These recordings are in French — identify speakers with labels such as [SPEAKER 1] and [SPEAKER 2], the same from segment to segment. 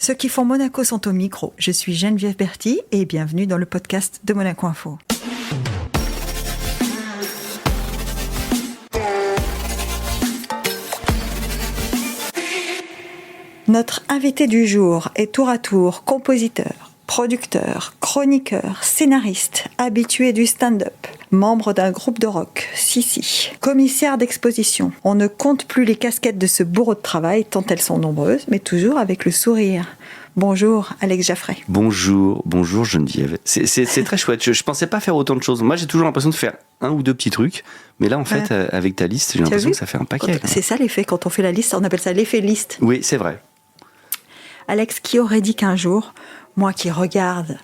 [SPEAKER 1] Ceux qui font Monaco sont au micro. Je suis Geneviève Berthy et bienvenue dans le podcast de Monaco Info. Notre invité du jour est tour à tour compositeur, producteur, chroniqueur, scénariste, habitué du stand-up, membre d'un groupe de rock, Sissi, commissaire d'exposition. On ne compte plus les casquettes de ce bourreau de travail, tant elles sont nombreuses, mais toujours avec le sourire. Bonjour Alex Jaffray.
[SPEAKER 2] Bonjour Geneviève. C'est très chouette. Je pensais pas faire autant de choses. Moi, j'ai toujours l'impression de faire un ou deux petits trucs, mais là, en fait, avec ta liste, j'ai l'impression que ça fait un paquet.
[SPEAKER 1] C'est ça l'effet quand on fait la liste. On appelle ça l'effet liste.
[SPEAKER 2] Oui, c'est vrai.
[SPEAKER 1] Alex, qui aurait dit qu'un jour, moi qui regarde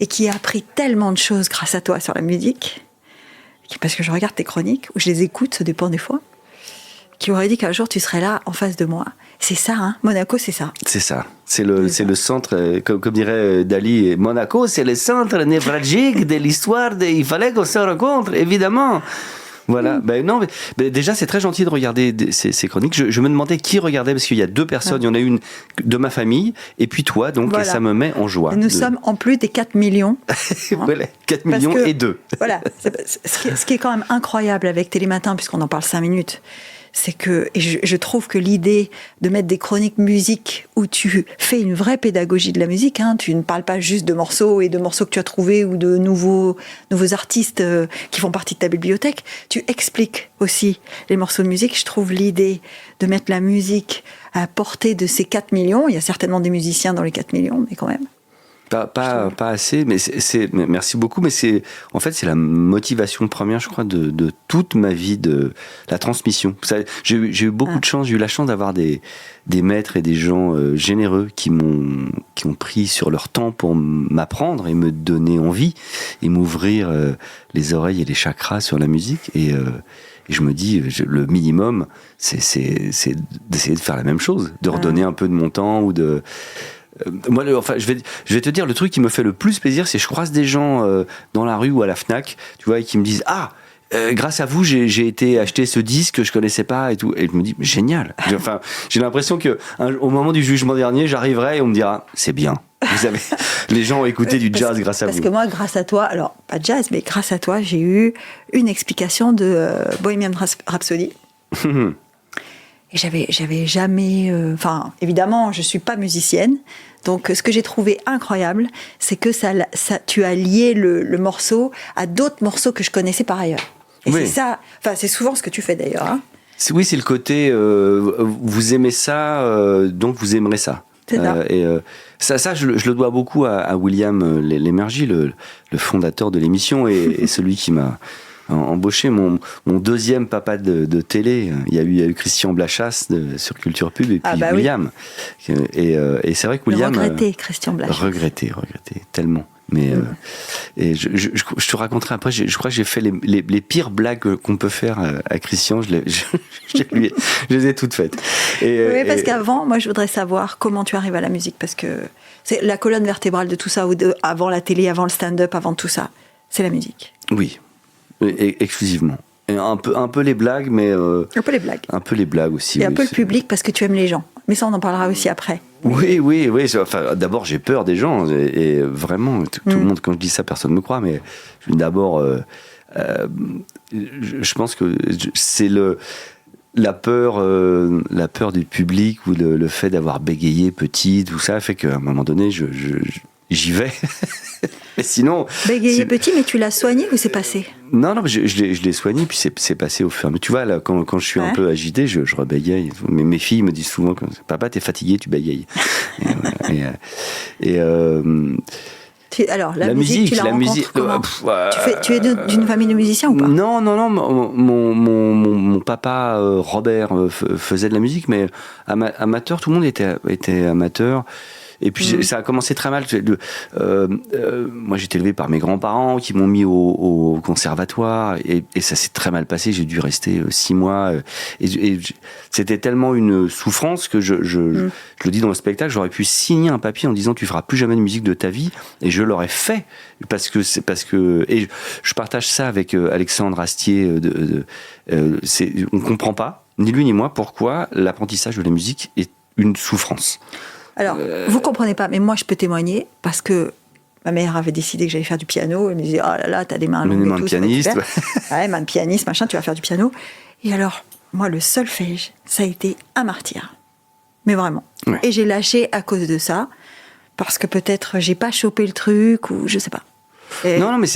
[SPEAKER 1] et qui ai appris tellement de choses grâce à toi sur la musique, parce que je regarde tes chroniques, ou je les écoute, ça dépend des fois, qui aurait dit qu'un jour tu serais là en face de moi. C'est ça, hein, Monaco, c'est ça.
[SPEAKER 2] C'est ça. C'est le centre, comme dirait Dali, Monaco, c'est le centre névralgique de l'histoire. Il fallait qu'on se rencontre, évidemment. Voilà. Ben non, mais déjà c'est très gentil de regarder ces chroniques. Je me demandais qui regardait parce qu'il y a deux personnes. Il y en a une de ma famille et puis toi, donc voilà. Et ça me met en joie.
[SPEAKER 1] Et nous sommes en plus des 4 millions.
[SPEAKER 2] Voilà, 4 millions et 2.
[SPEAKER 1] Voilà. Ce qui est quand même incroyable avec Télématin, puisqu'on en parle 5 minutes, c'est que, et je trouve que l'idée de mettre des chroniques musique où tu fais une vraie pédagogie de la musique, hein, tu ne parles pas juste de morceaux et de morceaux que tu as trouvés ou de nouveaux artistes qui font partie de ta bibliothèque, tu expliques aussi les morceaux de musique. Je trouve l'idée de mettre la musique à portée de ces 4 millions, il y a certainement des musiciens dans les 4 millions, mais quand même.
[SPEAKER 2] Pas assez, mais merci beaucoup, mais c'est la motivation première, je crois, de toute ma vie, de la transmission. J'ai eu beaucoup de chance, j'ai eu la chance d'avoir des maîtres et des gens généreux qui ont pris sur leur temps pour m'apprendre et me donner envie et m'ouvrir les oreilles et les chakras sur la musique. Et je me dis, le minimum, c'est d'essayer de faire la même chose, de redonner un peu de mon temps ou de... Moi, je vais te dire, le truc qui me fait le plus plaisir, c'est que je croise des gens dans la rue ou à la Fnac, tu vois, et qui me disent grâce à vous, j'ai été acheter ce disque que je connaissais pas et tout. Et je me dis, génial. J'ai l'impression que au moment du jugement dernier, j'arriverai et on me dira, c'est bien. Les gens ont écouté du jazz grâce à vous.
[SPEAKER 1] Parce que moi, grâce à toi, alors pas jazz, mais grâce à toi, j'ai eu une explication de Bohemian Rhapsody. Et j'avais jamais... évidemment, je suis pas musicienne. Donc, ce que j'ai trouvé incroyable, c'est que tu as lié le morceau à d'autres morceaux que je connaissais par ailleurs. Et oui. C'est ça... c'est souvent ce que tu fais d'ailleurs. Hein.
[SPEAKER 2] Oui, c'est le côté... vous aimez ça, donc vous aimerez ça.
[SPEAKER 1] C'est ça.
[SPEAKER 2] Ça je le dois beaucoup à William Lémergie, le fondateur de l'émission, et celui qui m'a... embauché mon deuxième papa de télé. Il y a eu Christian Blachas sur Culture Pub et puis William. Oui. Et c'est vrai que William...
[SPEAKER 1] Regretté, Christian Blachas.
[SPEAKER 2] Regretté, tellement. Mais et je te raconterai après, je crois que j'ai fait les pires blagues qu'on peut faire à Christian, je les ai toutes faites.
[SPEAKER 1] Oui, parce qu'avant, moi je voudrais savoir comment tu arrives à la musique, parce que c'est la colonne vertébrale de tout ça, avant la télé, avant le stand-up, avant tout ça, c'est la musique.
[SPEAKER 2] Oui. Exclusivement. Et un peu les blagues, mais...
[SPEAKER 1] un peu les blagues.
[SPEAKER 2] Un peu les blagues aussi.
[SPEAKER 1] Et un peu le public, parce que tu aimes les gens. Mais ça, on en parlera aussi après.
[SPEAKER 2] Oui. D'abord, j'ai peur des gens. Et vraiment, tout le monde, quand je dis ça, personne ne me croit. Mais d'abord, je pense que c'est la peur du public ou le fait d'avoir bégayé petit, tout ça fait qu'à un moment donné, j'y vais. Mais sinon...
[SPEAKER 1] Bégayé petit, mais tu l'as soigné ou c'est passé ?
[SPEAKER 2] Non, je l'ai soigné, puis c'est passé au fur et à mesure. Tu vois, là, quand je suis un peu agité, je rebégaye. Mais mes filles me disent souvent, papa, t'es fatigué, tu bégayes.
[SPEAKER 1] Alors, la musique, tu la rencontres comment ? Tu es d'une famille de musiciens ou pas ?
[SPEAKER 2] Non. Mon papa, Robert, faisait de la musique, mais amateur, tout le monde était amateur. Et puis ça a commencé très mal. Moi j'étais élevé par mes grands-parents qui m'ont mis au conservatoire et ça s'est très mal passé. J'ai dû rester 6 mois et c'était tellement une souffrance que je le dis dans le spectacle, j'aurais pu signer un papier en disant tu feras plus jamais de musique de ta vie, et je l'aurais fait parce que et je partage ça avec Alexandre Astier. On comprend pas ni lui ni moi pourquoi l'apprentissage de la musique est une souffrance.
[SPEAKER 1] Alors, vous comprenez pas, mais moi, je peux témoigner parce que ma mère avait décidé que j'allais faire du piano. Elle me disait, oh là là, t'as des mains longues et tout.
[SPEAKER 2] Main de pianiste.
[SPEAKER 1] Ouais, main de pianiste, machin, tu vas faire du piano. Et alors, moi, le solfège, ça a été un martyr. Mais vraiment.
[SPEAKER 2] Ouais.
[SPEAKER 1] Et j'ai lâché à cause de ça. Parce que peut-être j'ai pas chopé le truc ou je sais pas.
[SPEAKER 2] Non, mais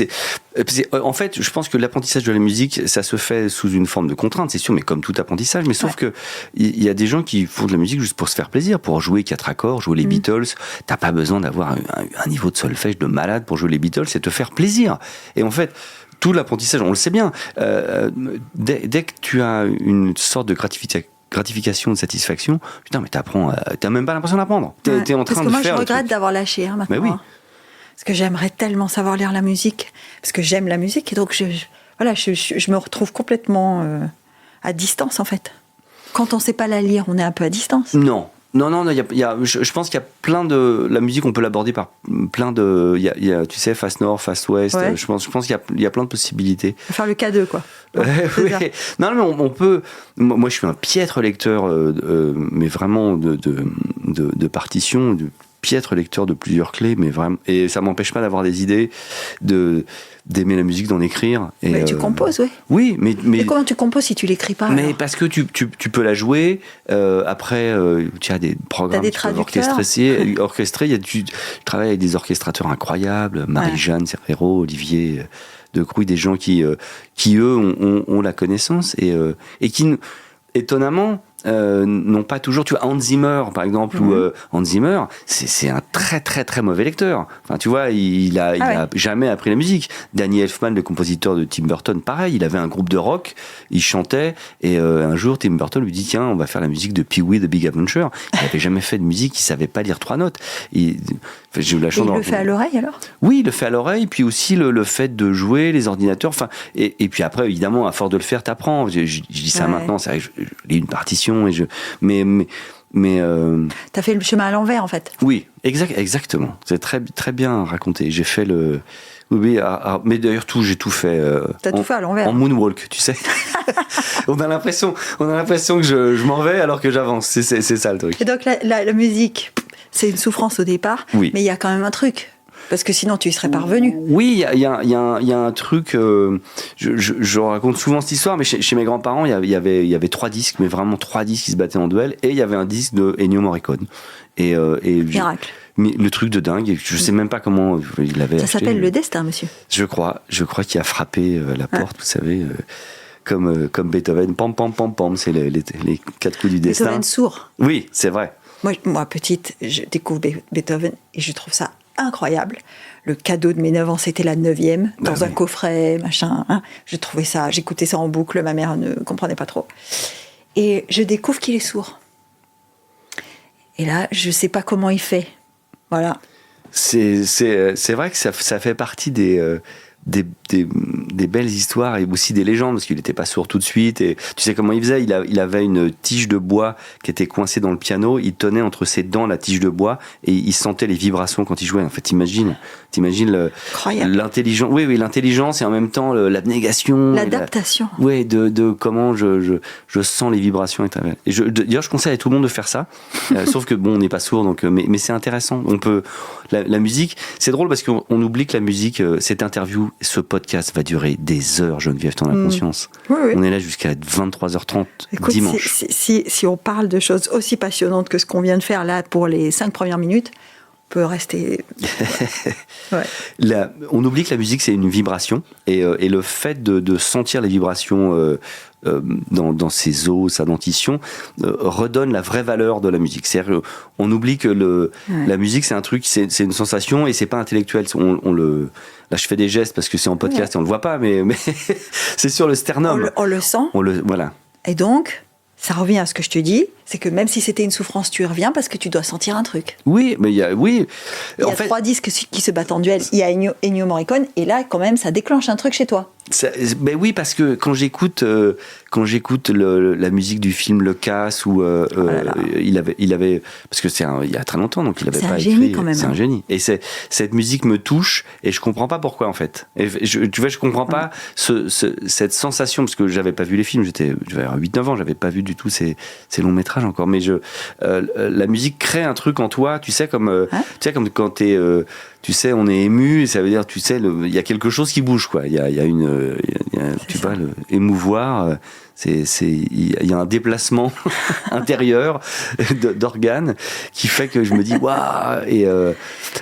[SPEAKER 2] en fait, je pense que l'apprentissage de la musique, ça se fait sous une forme de contrainte, c'est sûr, mais comme tout apprentissage. Mais sauf que il y a des gens qui font de la musique juste pour se faire plaisir, pour jouer 4 accords, jouer les Beatles. T'as pas besoin d'avoir un niveau de solfège de malade pour jouer les Beatles, c'est te faire plaisir. Et en fait, tout l'apprentissage, on le sait bien, dès que tu as une sorte de gratification, de satisfaction, putain, mais t'as même pas l'impression d'apprendre. T'es en train de faire.
[SPEAKER 1] Parce que moi, je regrette d'avoir lâché maintenant.
[SPEAKER 2] Mais oui.
[SPEAKER 1] Parce que j'aimerais tellement savoir lire la musique, parce que j'aime la musique, et donc je me retrouve complètement à distance, en fait. Quand on sait pas la lire, on est un peu à distance.
[SPEAKER 2] Non, je pense qu'il y a plein de... La musique, on peut l'aborder par plein de... Il y a, tu sais, face nord, face ouest. Ouais. Je pense qu'il y a plein de possibilités.
[SPEAKER 1] Faire le K2, quoi.
[SPEAKER 2] Oui. Non, mais on peut... Moi, je suis un piètre lecteur, mais vraiment de partitions, de piètre lecteur de plusieurs clés, mais vraiment... Et ça m'empêche pas d'avoir des idées, d'aimer la musique, d'en écrire. Et,
[SPEAKER 1] mais tu composes, oui.
[SPEAKER 2] Oui, mais...
[SPEAKER 1] Et comment tu composes si tu l'écris pas?
[SPEAKER 2] Mais alors parce que tu peux la jouer, après, tu as des programmes qui peuvent orchestrer. Tu travailles avec des orchestrateurs incroyables, Marie-Jeanne Serrero, Olivier de Crouy, des gens qui eux, ont la connaissance et qui, étonnamment, n'ont pas toujours, tu vois, Hans Zimmer par exemple, ou Hans Zimmer, c'est un très très très mauvais lecteur. Enfin, tu vois, il a jamais appris la musique. Danny Elfman, le compositeur de Tim Burton, pareil, il avait un groupe de rock, il chantait, et un jour Tim Burton lui dit, tiens, on va faire la musique de Pee-wee the Big Adventure. Il avait jamais fait de musique, il savait pas lire 3 notes. J'ai eu la chance.
[SPEAKER 1] Il le fait à l'oreille alors? Oui,
[SPEAKER 2] il le fait à l'oreille, puis aussi le fait de jouer les ordinateurs, enfin, et puis après, évidemment, à force de le faire, t'apprends. Je dis ça maintenant, c'est vrai que je lis une partition, mais
[SPEAKER 1] t'as fait le chemin à l'envers en fait.
[SPEAKER 2] Oui, exactement. C'est très très bien raconté. J'ai fait le. Oui, mais d'ailleurs j'ai tout fait.
[SPEAKER 1] T'as tout fait à l'envers.
[SPEAKER 2] En moonwalk, tu sais. on a l'impression que je m'en vais alors que j'avance. C'est ça le truc.
[SPEAKER 1] Et donc la musique, c'est une souffrance au départ, mais il y a quand même un truc. Parce que sinon, tu y serais pas revenu.
[SPEAKER 2] Oui, il y a un truc. Je raconte souvent cette histoire, mais chez mes grands-parents, il y avait 3 disques, mais vraiment 3 disques qui se battaient en duel, et il y avait un disque de Ennio Morricone.
[SPEAKER 1] Miracle.
[SPEAKER 2] Le truc de dingue. Je sais même pas comment il l'avait acheté.
[SPEAKER 1] Ça s'appelle le destin, monsieur.
[SPEAKER 2] Je crois qu'il a frappé la porte, vous savez, comme Beethoven. Pam pam pam pam, c'est les 4 coups du destin.
[SPEAKER 1] Beethoven sourd.
[SPEAKER 2] Oui, c'est vrai.
[SPEAKER 1] Moi, petite, je découvre Beethoven et je trouve ça incroyable. Le cadeau de mes 9 ans, c'était la 9e, dans un coffret, machin. Hein. J'écoutais ça en boucle, ma mère ne comprenait pas trop. Et je découvre qu'il est sourd. Et là, je sais pas comment il fait. Voilà.
[SPEAKER 2] C'est vrai que ça fait partie des belles histoires et aussi des légendes, parce qu'il n'était pas sourd tout de suite. Et tu sais comment il faisait? Il avait une tige de bois qui était coincée dans le piano, il tenait entre ses dents la tige de bois et il sentait les vibrations quand il jouait. En fait, t'imagines l'intelligence, oui, l'intelligence et en même temps l'abnégation,
[SPEAKER 1] l'adaptation.
[SPEAKER 2] Oui, de comment je sens les vibrations. Et d'ailleurs, je conseille à tout le monde de faire ça. Sauf que bon, on n'est pas sourd, donc mais c'est intéressant. On peut la musique, c'est drôle parce qu'on oublie que la musique, cette interview, ce podcast va durer des heures, Geneviève, t'en as conscience.
[SPEAKER 1] Oui.
[SPEAKER 2] On est là jusqu'à 23h30 dimanche.
[SPEAKER 1] Si on parle de choses aussi passionnantes que ce qu'on vient de faire là pour les 5 premières minutes, on peut rester...
[SPEAKER 2] On oublie que la musique, c'est une vibration, et le fait de sentir les vibrations dans ses os, sa dentition, redonne la vraie valeur de la musique. C'est-à-dire qu'on oublie que la musique, c'est un truc, c'est une sensation et c'est pas intellectuel. Là, je fais des gestes parce que c'est en podcast et on le voit pas, mais c'est sur le sternum.
[SPEAKER 1] On le sent.
[SPEAKER 2] Voilà.
[SPEAKER 1] Et donc, ça revient à ce que je te dis, c'est que même si c'était une souffrance, tu y reviens parce que tu dois sentir un truc.
[SPEAKER 2] Oui, mais il y a
[SPEAKER 1] 3 disques qui se battent en duel. Il y a Ennio Morricone, et là, quand même, ça déclenche un truc chez toi.
[SPEAKER 2] Ben oui, parce que quand j'écoute la musique du film Le Casse, où il avait parce que il y a très longtemps, donc il avait pas écrit. C'est un génie quand même. C'est un génie. Et cette musique me touche et je comprends pas pourquoi en fait. Et tu vois, je comprends pas cette sensation, parce que j'avais pas vu les films. J'avais 8-9 ans, j'avais pas vu du tout ces longs métrages. métrage encore, mais la musique crée un truc en toi, tu sais, comme quand t'es, tu sais, on est ému, et ça veut dire, tu sais, il y a quelque chose qui bouge, quoi. Il y a tu vois, émouvoir. Il y a un déplacement intérieur d'organes qui fait que je me dis waouh.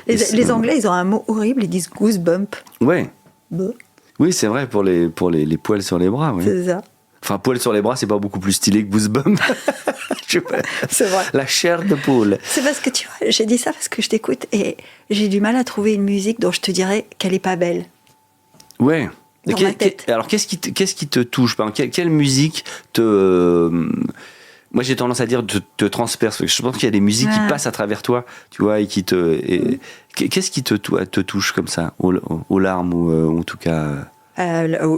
[SPEAKER 1] Les Anglais, ils ont un mot horrible, ils disent goosebump.
[SPEAKER 2] Ouais.
[SPEAKER 1] Bah.
[SPEAKER 2] Oui, c'est vrai pour les poils sur les bras. Oui.
[SPEAKER 1] C'est ça.
[SPEAKER 2] Enfin, poils sur les bras, c'est pas beaucoup plus stylé que goosebump.
[SPEAKER 1] C'est vrai.
[SPEAKER 2] La chair de poule.
[SPEAKER 1] C'est parce que tu vois, j'ai dit ça parce que je t'écoute et j'ai du mal à trouver une musique dont je te dirais qu'elle est pas belle.
[SPEAKER 2] Ouais.
[SPEAKER 1] Dans ma tête.
[SPEAKER 2] Alors, qu'est-ce qui te touche? Quelle musique te... Moi, j'ai tendance à dire te transperce. Parce que je pense qu'il y a des musiques qui passent à travers toi, tu vois, et qui te... Qu'est-ce qui te touche comme ça, aux larmes, ou en tout cas...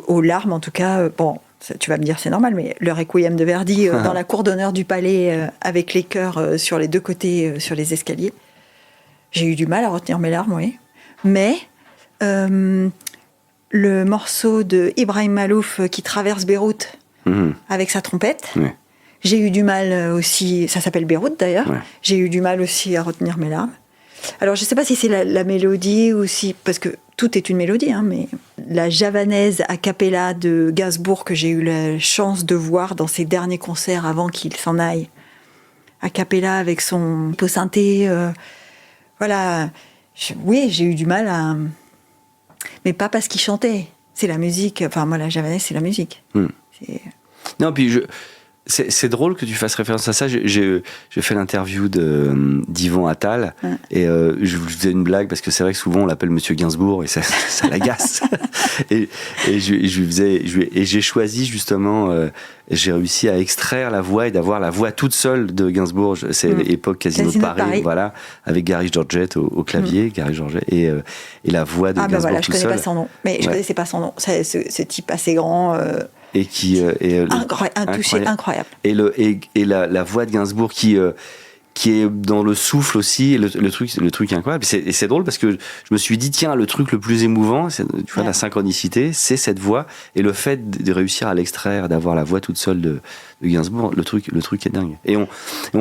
[SPEAKER 1] Aux larmes, en tout cas, bon, tu vas me dire c'est normal, mais le Requiem de Verdi dans la cour d'honneur du palais, avec les chœurs sur les deux côtés, sur les escaliers, j'ai eu du mal à retenir mes larmes, oui. Mais... le morceau de Ibrahim Malouf qui traverse Beyrouth avec sa trompette. Ouais. J'ai eu du mal aussi, ça s'appelle Beyrouth d'ailleurs, j'ai eu du mal aussi à retenir mes larmes. Alors je ne sais pas si c'est la mélodie ou si, parce que tout est une mélodie, hein, mais la javanaise a cappella de Gainsbourg que j'ai eu la chance de voir dans ses derniers concerts avant qu'il s'en aille, a cappella avec son pot synthé, voilà, oui j'ai eu du mal à... Mais pas parce qu'il chantait, c'est la musique. Enfin, moi, la javanaise, c'est la musique.
[SPEAKER 2] Non, puis c'est drôle que tu fasses référence à ça. J'ai fait l'interview d'Yvan Attal et je vous faisais une blague parce que c'est vrai que souvent on l'appelle Monsieur Gainsbourg et ça l'agace. et j'ai choisi justement, j'ai réussi à extraire la voix et d'avoir la voix toute seule de Gainsbourg. C'est l'époque Casino de Paris, voilà, avec Gary Georgette au clavier, Gary Georgette et la voix de Gainsbourg
[SPEAKER 1] voilà,
[SPEAKER 2] tout
[SPEAKER 1] je
[SPEAKER 2] seul.
[SPEAKER 1] connais pas son nom, mais je connaissais pas son nom. Ce type assez grand.
[SPEAKER 2] Et qui
[SPEAKER 1] un toucher incroyable.
[SPEAKER 2] Et la voix de Gainsbourg qui est dans le souffle aussi, et le truc incroyable. Et c'est drôle parce que je me suis dit tiens, le truc le plus émouvant, tu vois, la synchronicité, c'est cette voix et le fait de réussir à l'extraire, d'avoir la voix toute seule de Gainsbourg, le truc est dingue. Et on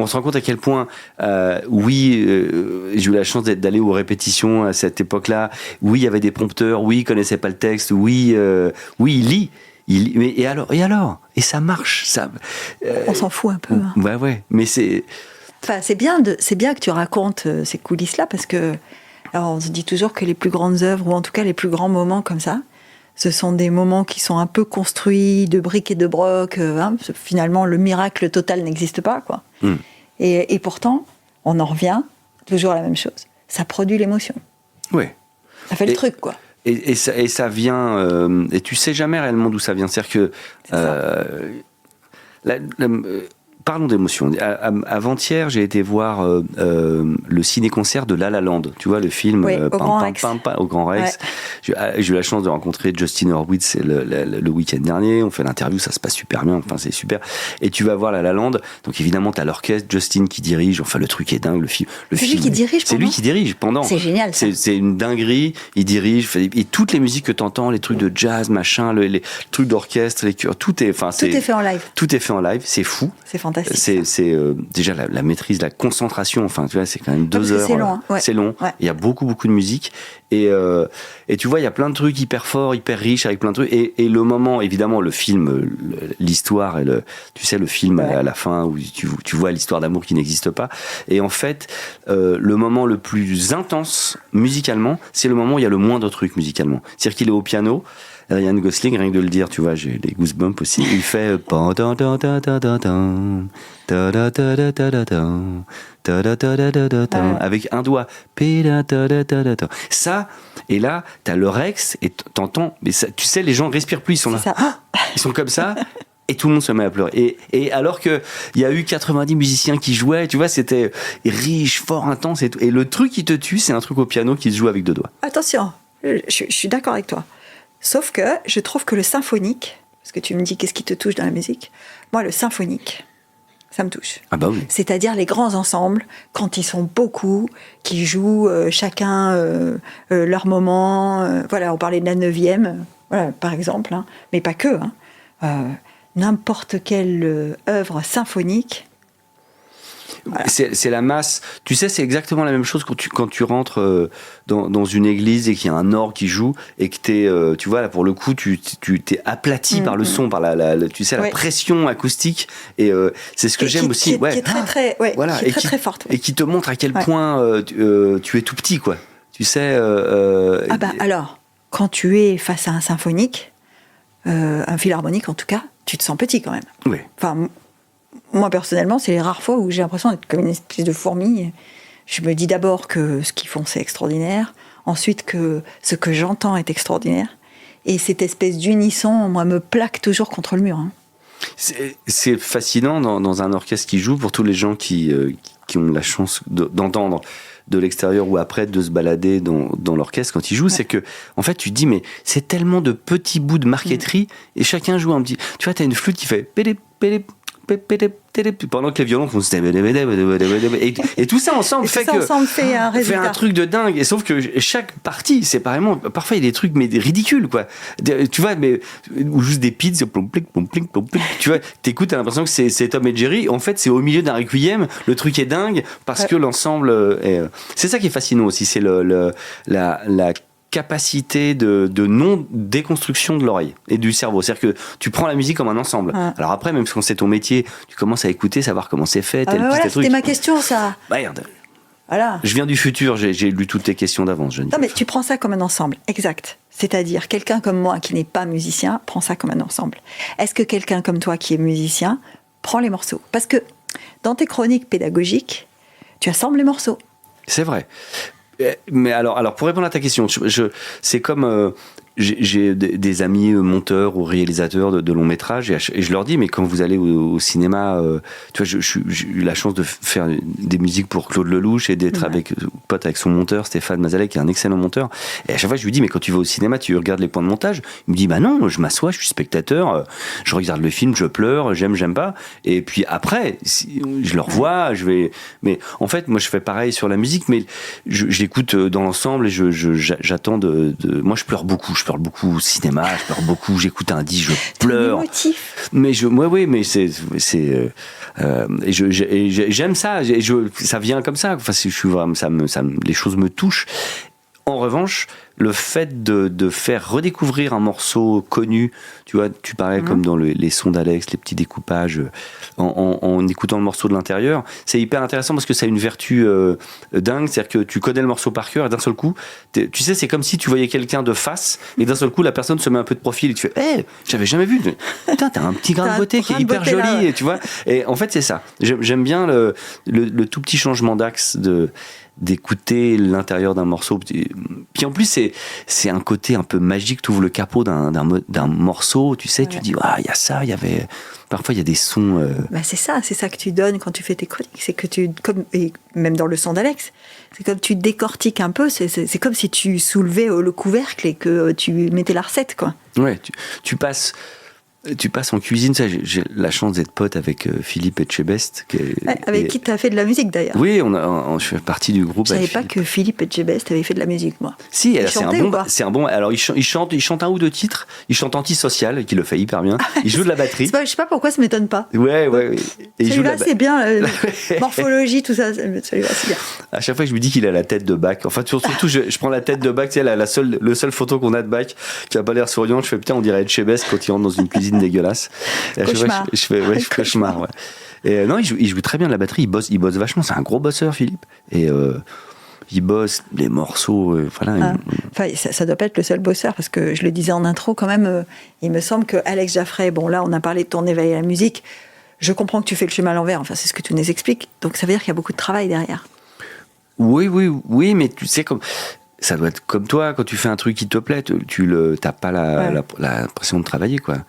[SPEAKER 2] se rend compte à quel point j'ai eu la chance d'aller aux répétitions à cette époque-là. Oui, il y avait des prompteurs. Oui, il connaissait pas le texte. Oui, il lit. Et alors et ça marche, ça.
[SPEAKER 1] On s'en fout un peu. Hein.
[SPEAKER 2] Ouais, mais c'est.
[SPEAKER 1] Enfin, c'est bien que tu racontes ces coulisses-là parce que, alors, on se dit toujours que les plus grandes œuvres ou en tout cas les plus grands moments comme ça, ce sont des moments qui sont un peu construits de briques et de broc. Finalement, le miracle total n'existe pas, quoi. Et pourtant, on en revient toujours à la même chose. Ça produit l'émotion.
[SPEAKER 2] Ouais.
[SPEAKER 1] Ça fait le truc, quoi.
[SPEAKER 2] Et ça vient, et tu sais jamais réellement d'où ça vient. C'est-à-dire que parlons d'émotion. Avant-hier, j'ai été voir le ciné-concert de La La Land. Tu vois, le film au Grand Rex. Ouais. J'ai eu la chance de rencontrer Justin Hurwitz le week-end dernier. On fait l'interview, ça se passe super bien. Enfin, c'est super. Et tu vas voir La La Land. Donc, évidemment, t'as l'orchestre, Justin qui dirige. Enfin, le truc est dingue.
[SPEAKER 1] C'est lui qui dirige pendant.
[SPEAKER 2] C'est lui qui dirige pendant.
[SPEAKER 1] C'est génial, ça.
[SPEAKER 2] C'est une dinguerie. Il dirige. Et toutes les musiques que t'entends, les trucs de jazz, machin, les trucs d'orchestre, les chœurs, tout est fait en live. Tout est fait en live. C'est fou.
[SPEAKER 1] C'est fantastique.
[SPEAKER 2] C'est déjà la maîtrise, la concentration. Enfin, tu vois, c'est quand même 2 heures.
[SPEAKER 1] C'est long.
[SPEAKER 2] C'est long. Ouais. Il y a beaucoup de musique. Et tu vois, il y a plein de trucs hyper forts, hyper riches, avec plein de trucs. Et le moment, évidemment, le film, l'histoire, et tu sais, le film à la fin où tu vois l'histoire d'amour qui n'existe pas. Et en fait, le moment le plus intense musicalement, c'est le moment où il y a le moindre truc musicalement. C'est-à-dire qu'il est au piano. Ryan Gosling, rien que de le dire, tu vois, j'ai les goosebumps aussi. Il fait avec un doigt. Ça, et là, t'as le Rex et t'entends. Mais ça, tu sais, les gens respirent plus, ils sont là. Ils sont comme ça. Et tout le monde se met à pleurer. Et alors qu'il y a eu 90 musiciens qui jouaient, tu vois, c'était riche, fort, intense. Et le truc qui te tue, c'est un truc au piano qui se joue avec 2 doigts.
[SPEAKER 1] Attention, je suis d'accord avec toi. Sauf que je trouve que le symphonique, parce que tu me dis qu'est-ce qui te touche dans la musique, moi le symphonique, ça me touche.
[SPEAKER 2] Ah bah oui.
[SPEAKER 1] C'est-à-dire les grands ensembles, quand ils sont beaucoup, qui jouent chacun leur moment. Voilà, on parlait de la 9e, voilà, par exemple, hein, mais pas que. N'importe quelle œuvre symphonique, Voilà.
[SPEAKER 2] C'est la masse. Tu sais, c'est exactement la même chose quand tu rentres dans une église et qu'il y a un orgue qui joue et que tu vois, là, pour le coup, tu t'es aplati par le son, par tu sais, la pression acoustique. Et c'est ce que j'aime aussi.
[SPEAKER 1] Qui est très,
[SPEAKER 2] voilà,
[SPEAKER 1] qui est très forte.
[SPEAKER 2] Et qui te montre à quel point tu es tout petit, quoi. Tu sais.
[SPEAKER 1] Alors, quand tu es face à un symphonique, un philharmonique en tout cas, tu te sens petit quand même.
[SPEAKER 2] Oui.
[SPEAKER 1] Enfin, moi personnellement, c'est les rares fois où j'ai l'impression d'être comme une espèce de fourmi. Je me dis d'abord que ce qu'ils font c'est extraordinaire, ensuite que ce que j'entends est extraordinaire, et cette espèce d'unisson, moi, me plaque toujours contre le mur. Hein.
[SPEAKER 2] C'est fascinant dans un orchestre qui joue, pour tous les gens qui ont la chance d'entendre de l'extérieur ou après de se balader dans l'orchestre quand il joue, c'est que en fait tu te dis mais c'est tellement de petits bouts de marqueterie et chacun joue un petit, tu vois, t'as une flûte qui fait pendant que les violons font et tout ça ensemble fait
[SPEAKER 1] un résultat,
[SPEAKER 2] fait un truc de dingue. Et sauf que chaque partie séparément, parfois il y a des trucs mais ridicules, quoi, tu vois, mais ou juste des pits plom plic, tu vois, t'écoutes, t'as l'impression que c'est Tom et Jerry, en fait c'est au milieu d'un requiem, le truc est dingue parce que l'ensemble c'est ça qui est fascinant aussi, c'est la capacité de non-déconstruction de l'oreille et du cerveau. C'est-à-dire que tu prends la musique comme un ensemble. Ouais. Alors après, même quand c'est ton métier, tu commences à écouter, savoir comment c'est fait,
[SPEAKER 1] voilà, c'était ma question, ça.
[SPEAKER 2] Merde.
[SPEAKER 1] Voilà.
[SPEAKER 2] Je viens du futur, j'ai lu toutes tes questions d'avance.
[SPEAKER 1] Non, mais tu prends ça comme un ensemble, exact. C'est-à-dire, quelqu'un comme moi qui n'est pas musicien prend ça comme un ensemble. Est-ce que quelqu'un comme toi qui est musicien prend les morceaux? Parce que dans tes chroniques pédagogiques, tu assembles les morceaux.
[SPEAKER 2] C'est vrai. Mais alors, pour répondre à ta question, c'est comme j'ai des amis monteurs ou réalisateurs de longs métrages et je leur dis, mais quand vous allez au cinéma, tu vois, j'ai eu la chance de faire des musiques pour Claude Lelouch et d'être pote avec son monteur Stéphane Mazalek, qui est un excellent monteur. Et à chaque fois, je lui dis, mais quand tu vas au cinéma, tu regardes les points de montage? Il me dit, bah non, je m'assois, je suis spectateur, je regarde le film, je pleure, j'aime pas. Et puis après, je le revois, mais en fait, moi, je fais pareil sur la musique, mais je l'écoute dans l'ensemble et j'attends moi, je pleure beaucoup au cinéma, je pleure beaucoup, j'écoute un disque, je pleure. Mais mais j'aime ça, ça vient comme ça. Enfin, je suis vraiment, les choses me touchent. En revanche, le fait de faire redécouvrir un morceau connu, tu vois, tu parlais comme dans les sons d'Alex, les petits découpages, en écoutant le morceau de l'intérieur, c'est hyper intéressant parce que ça a une vertu dingue, c'est-à-dire que tu connais le morceau par cœur et d'un seul coup, tu sais, c'est comme si tu voyais quelqu'un de face et d'un seul coup, la personne se met un peu de profil et tu fais, hey, j'avais jamais vu, putain, t'as un petit grain de beauté qui est hyper joli, là, ouais. Tu vois, et en fait, c'est ça. J'aime bien le tout petit changement d'axe d'écouter l'intérieur d'un morceau. Puis en plus, c'est un côté un peu magique. Tu ouvres le capot d'un morceau, tu sais, tu dis, ah, il y a ça, il y avait... Parfois, il y a des sons...
[SPEAKER 1] Bah, c'est ça que tu donnes quand tu fais tes chroniques. C'est que et même dans le son d'Alex, c'est comme tu décortiques un peu, c'est comme si tu soulevais le couvercle et que tu mettais la recette, quoi.
[SPEAKER 2] Ouais, tu passes en cuisine, ça, j'ai la chance d'être pote avec Philippe Etchebest.
[SPEAKER 1] Avec qui tu as fait de la musique d'ailleurs.
[SPEAKER 2] Oui, je fais partie du groupe.
[SPEAKER 1] Je savais pas que Philippe Etchebest avait fait de la musique, moi.
[SPEAKER 2] Si, c'est un bon. Alors il chante un ou deux titres. Il chante Antisocial, qui le fait hyper bien. Il joue de la batterie.
[SPEAKER 1] Je sais pas pourquoi ça m'étonne pas.
[SPEAKER 2] Ouais. Et
[SPEAKER 1] celui-là, c'est bien. Morphologie, tout ça. Celui-là, c'est bien.
[SPEAKER 2] À chaque fois, je me dis qu'il a la tête de Bach. Enfin, surtout, je prends la tête de Bach. Tu sais, le seule photo qu'on a de Bach qui a pas l'air souriant. Je fais putain, on dirait Etchebest quand il rentre dans une cuisine dégueulasse.
[SPEAKER 1] Cauchemar.
[SPEAKER 2] Je fais cauchemar, ouais. Et non, il joue très bien de la batterie, il bosse vachement, c'est un gros bosseur, Philippe. Et il bosse les morceaux, voilà.
[SPEAKER 1] Enfin, ça doit pas être le seul bosseur, parce que je le disais en intro quand même, il me semble que Alex Jaffray, bon là on a parlé de ton éveil à la musique, je comprends que tu fais le chemin à l'envers, enfin c'est ce que tu nous expliques, donc ça veut dire qu'il y a beaucoup de travail derrière.
[SPEAKER 2] Oui, mais tu sais, ça doit être comme toi, quand tu fais un truc qui te plaît, t'as pas l'impression de travailler, quoi.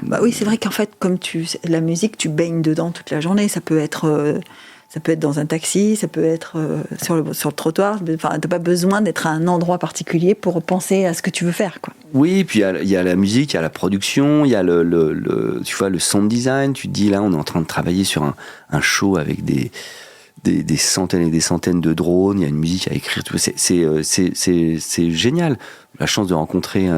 [SPEAKER 1] Bah oui, c'est vrai qu'en fait, comme la musique, tu baignes dedans toute la journée. Ça peut être dans un taxi, ça peut être sur le trottoir. Enfin, t'as pas besoin d'être à un endroit particulier pour penser à ce que tu veux faire, quoi.
[SPEAKER 2] Oui, puis il y a la musique, il y a la production, il y a tu vois, le sound design. Tu te dis là, on est en train de travailler sur un show avec des centaines et des centaines de drones, il y a une musique à écrire, c'est génial. La chance de rencontrer,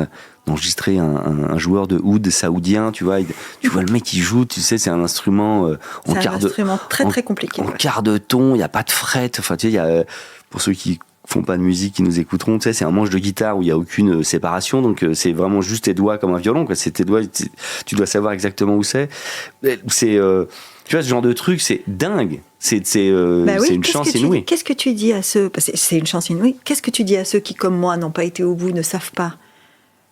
[SPEAKER 2] d'enregistrer un joueur de oud saoudien, tu vois le mec qui joue, tu sais, c'est un instrument en quart de...
[SPEAKER 1] C'est un instrument très compliqué.
[SPEAKER 2] En quart de ton, il n'y a pas de fret, enfin tu sais, il y a, pour ceux qui font pas de musique, qui nous écouteront, tu sais, c'est un manche de guitare où il y a aucune séparation, donc c'est vraiment juste tes doigts comme un violon, quoi. C'est tes doigts, tu dois savoir exactement où c'est. Tu vois, ce genre de truc, c'est dingue. C'est une chance inouïe.
[SPEAKER 1] Qu'est-ce que tu dis à ceux, parce que c'est une chance inouïe, qu'est-ce que tu dis à ceux qui, comme moi, n'ont pas été au bout, ne savent pas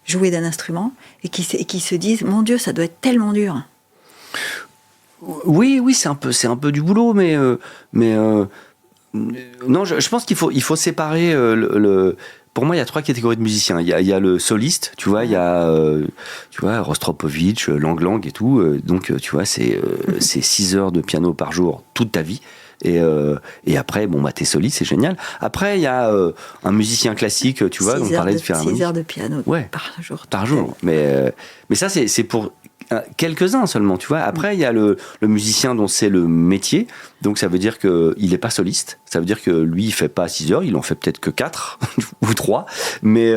[SPEAKER 1] jouer d'un instrument, et qui se disent, mon Dieu, ça doit être tellement dur.
[SPEAKER 2] Oui, c'est un peu du boulot, mais non, je pense qu'il faut séparer pour moi, il y a 3 catégories de musiciens. Il y a le soliste, tu vois, il y a Rostropovitch, Lang Lang et tout. Donc, tu vois, c'est 6 heures de piano par jour toute ta vie. Et après, bon, bah, t'es soliste, c'est génial. Après, il y a un musicien classique, tu vois, on parlait de Philharmonie.
[SPEAKER 1] 6 heures de piano par jour.
[SPEAKER 2] Par jour. Mais ça, c'est pour quelques-uns seulement, tu vois. Après, il y a le musicien dont c'est le métier. Donc, ça veut dire qu'il n'est pas soliste. Ça veut dire que lui, il fait pas 6 heures, il en fait peut-être que 4 ou 3. Mais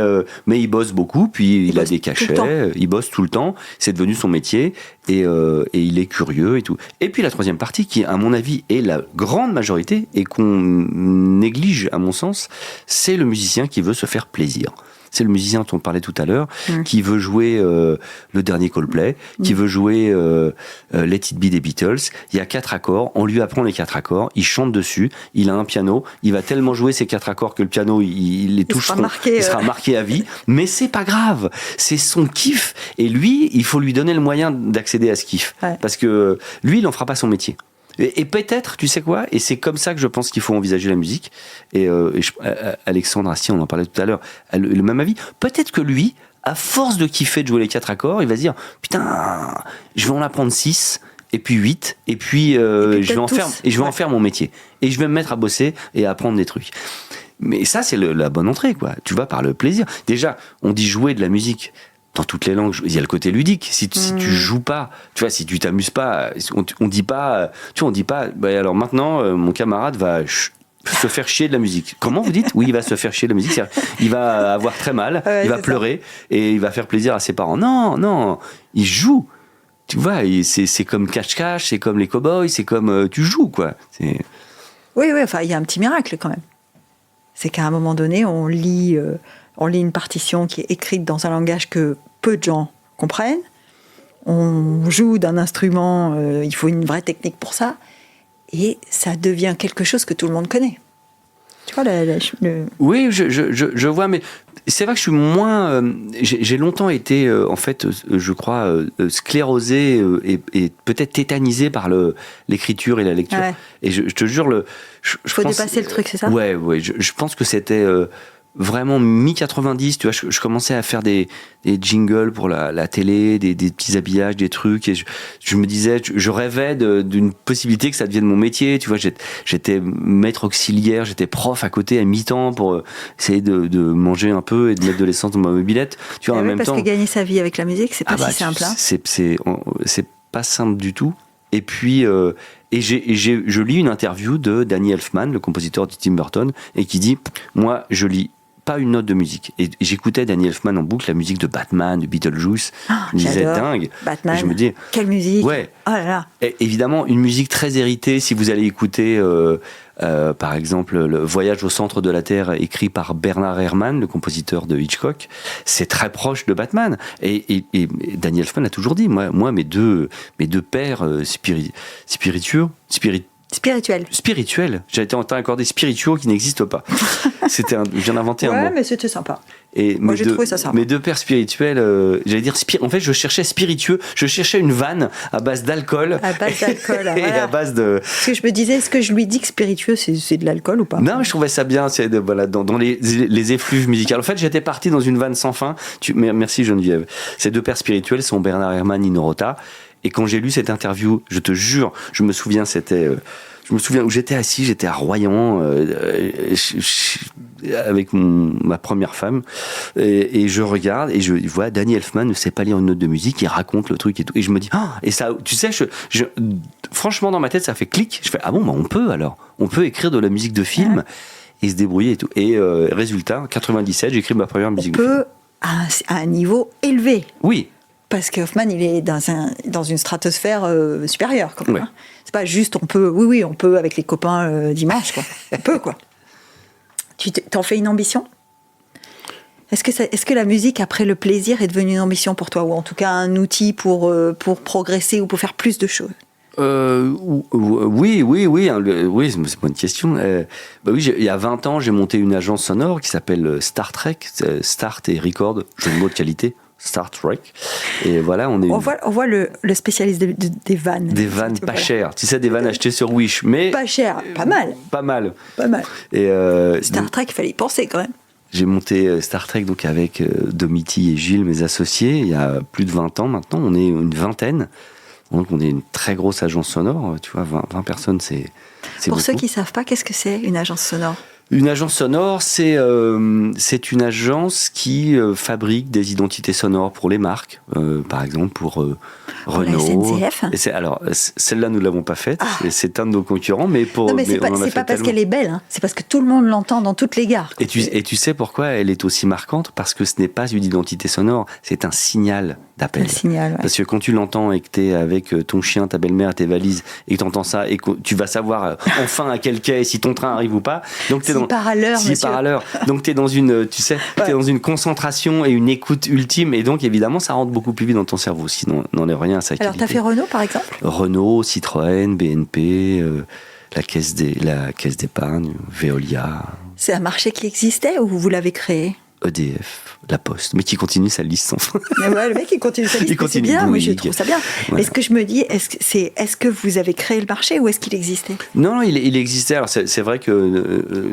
[SPEAKER 2] il bosse beaucoup, puis il a des cachets, il bosse tout le temps. C'est devenu son métier et il est curieux et tout. Et puis, la 3e partie, qui, à mon avis, est la grande majorité et qu'on néglige, à mon sens, c'est le musicien qui veut se faire plaisir. C'est le musicien dont on parlait tout à l'heure, qui veut jouer le dernier Coldplay, qui veut jouer Let It Be des Beatles. Il y a 4 accords, on lui apprend les 4 accords, il chante dessus, il a un piano, il va tellement jouer ces 4 accords que le piano, il les touche, il sera marqué à vie. Mais c'est pas grave, c'est son kiff. Et lui, il faut lui donner le moyen d'accéder à ce kiff. Ouais. Parce que lui, il en fera pas son métier. Et peut-être, tu sais quoi, et c'est comme ça que je pense qu'il faut envisager la musique, Alexandre Astier, on en parlait tout à l'heure, le même avis, peut-être que lui, à force de kiffer de jouer les 4 accords, il va se dire, putain, je vais en apprendre 6, et puis 8, et puis je vais en faire mon métier, et je vais me mettre à bosser et à apprendre des trucs. Mais ça, c'est la bonne entrée, quoi. Tu vas par le plaisir. Déjà, on dit jouer de la musique. Dans toutes les langues, il y a le côté ludique. Si tu joues pas, tu vois, si tu t'amuses pas, on dit pas, bah alors maintenant, mon camarade va se faire chier de la musique. Comment vous dites ? Oui, il va se faire chier de la musique. Il va avoir très mal, il va pleurer et il va faire plaisir à ses parents. Non, il joue. Tu vois, c'est comme cache-cache, c'est comme les cow-boys, c'est comme tu joues, quoi.
[SPEAKER 1] Oui, enfin, il y a un petit miracle quand même. C'est qu'à un moment donné, on lit une partition qui est écrite dans un langage que peu de gens comprennent. On joue d'un instrument, il faut une vraie technique pour ça. Et ça devient quelque chose que tout le monde connaît. Tu vois,
[SPEAKER 2] Oui, je vois, mais c'est vrai que je suis moins... j'ai longtemps été, en fait, je crois, sclérosé et peut-être tétanisé par l'écriture et la lecture. Ouais. Et je te jure...
[SPEAKER 1] faut dépasser le truc, c'est ça ?
[SPEAKER 2] Ouais, je pense que c'était... vraiment mi-90, tu vois, je commençais à faire des jingles pour la télé, des petits habillages, des trucs, et je me disais, je rêvais d'une possibilité que ça devienne mon métier, tu vois, j'étais maître auxiliaire, j'étais prof à côté à mi-temps pour essayer de manger un peu et de mettre de l'essence dans ma mobilette, tu vois, en même temps.
[SPEAKER 1] Parce que gagner sa vie avec la musique, c'est pas si simple, hein.
[SPEAKER 2] C'est pas simple du tout. Et puis, je lis une interview de Danny Elfman, le compositeur de Tim Burton, et qui dit, moi, je lis pas une note de musique. Et j'écoutais Danny Elfman en boucle, la musique de Batman, de Beetlejuice. Je me disais, dingue.
[SPEAKER 1] Batman.
[SPEAKER 2] Et je me dis,
[SPEAKER 1] quelle musique.
[SPEAKER 2] Ouais.
[SPEAKER 1] Oh là là.
[SPEAKER 2] Et évidemment, une musique très héritée. Si vous allez écouter, par exemple, le Voyage au centre de la Terre, écrit par Bernard Herrmann, le compositeur de Hitchcock, c'est très proche de Batman. Et Danny Elfman a toujours dit, moi mes deux pères spirituels. J'ai été en train d'accordé spirituaux qui n'existent pas. Je viens d'inventer un mot.
[SPEAKER 1] Ouais, mais c'était sympa.
[SPEAKER 2] Et
[SPEAKER 1] moi, j'ai trouvé ça sympa.
[SPEAKER 2] Mes 2 pères spirituels, j'allais dire en fait, je cherchais spiritueux. Je cherchais une vanne à base d'alcool.
[SPEAKER 1] Voilà.
[SPEAKER 2] Et à base de.
[SPEAKER 1] Parce que je me disais, est-ce que je lui dis que spiritueux, c'est de l'alcool ou pas ?
[SPEAKER 2] Non, mais je trouvais ça bien. Dans les effluves musicales. En fait, j'étais parti dans une vanne sans fin. Merci Geneviève. Ces 2 pères spirituels sont Bernard Herrmann, Nino Rota. Et quand j'ai lu cette interview, je te jure, je me souviens, c'était je me souviens où j'étais assis, j'étais à Royan avec ma première femme et je regarde et je vois Danny Elfman ne sait pas lire une note de musique, il raconte le truc et tout et je me dis et ça, tu sais, franchement dans ma tête ça fait clic, je fais ah bon, bah on peut écrire de la musique de film et se débrouiller et tout et résultat en 97 j'écris ma première musique de film.
[SPEAKER 1] À un niveau élevé.
[SPEAKER 2] Oui.
[SPEAKER 1] Parce que Hoffman, il est dans une stratosphère supérieure. Quand même,
[SPEAKER 2] ouais.
[SPEAKER 1] Hein. C'est pas juste, on peut avec les copains dimanche, quoi. On peut, quoi. Tu t'en fais une ambition ? Est-ce que la musique, après le plaisir, est devenue une ambition pour toi ? Ou en tout cas un outil pour progresser ou pour faire plus de choses ?
[SPEAKER 2] Oui, c'est pas une question. Oui, il y a 20 ans, j'ai monté une agence sonore qui s'appelle Star Trek, Start et Record, jeu de mots de qualité. Star Trek. Et voilà, on
[SPEAKER 1] voit le spécialiste des vannes.
[SPEAKER 2] Des vannes pas chères. Tu sais, des vannes achetées sur Wish. Mais
[SPEAKER 1] pas cher, pas mal.
[SPEAKER 2] Pas mal.
[SPEAKER 1] Et Star Trek, il fallait y penser quand même.
[SPEAKER 2] J'ai monté Star Trek donc avec Domiti et Gilles, mes associés, il y a plus de 20 ans maintenant. On est une vingtaine. Donc on est une très grosse agence sonore. Tu vois, 20 personnes, c'est
[SPEAKER 1] Pour
[SPEAKER 2] beaucoup.
[SPEAKER 1] Ceux qui ne savent pas, qu'est-ce que c'est une agence sonore ?
[SPEAKER 2] Une agence sonore, c'est une agence qui fabrique des identités sonores pour les marques, par exemple pour Renault.
[SPEAKER 1] La SNCF.
[SPEAKER 2] Celle-là, nous ne l'avons pas faite. C'est un de nos concurrents, mais pour.
[SPEAKER 1] Non, mais c'est pas parce qu'elle est belle, hein. C'est parce que tout le monde l'entend dans toutes les gares.
[SPEAKER 2] Et tu sais pourquoi elle est aussi marquante ? Parce que ce n'est pas une identité sonore, c'est un signal d'appel.
[SPEAKER 1] Un signal, ouais.
[SPEAKER 2] Parce que quand tu l'entends et que tu es avec ton chien, ta belle-mère, tes valises, et que tu entends ça, et que tu vas savoir enfin à quel quai, si ton train arrive ou pas. Donc t'es
[SPEAKER 1] par à l'heure, monsieur.
[SPEAKER 2] Par à l'heure. Donc t'es dans une, tu sais, t'es dans une concentration et une écoute ultime, et donc évidemment ça rentre beaucoup plus vite dans ton cerveau. Sinon, n'enlève rien à sa qualité.
[SPEAKER 1] Alors t'as fait Renault par exemple ?
[SPEAKER 2] Renault, Citroën, BNP, la caisse d'épargne, Veolia.
[SPEAKER 1] C'est un marché qui existait ou vous l'avez créé ?
[SPEAKER 2] EDF, La Poste, mais qui continue sa liste sans fin.
[SPEAKER 1] Mais ouais, le mec il continue sa liste, c'est bien, moi je trouve ça bien. Ouais. Mais ce que je me dis, est-ce que vous avez créé le marché ou est-ce qu'il existait ?
[SPEAKER 2] Non, il existait. Alors c'est vrai que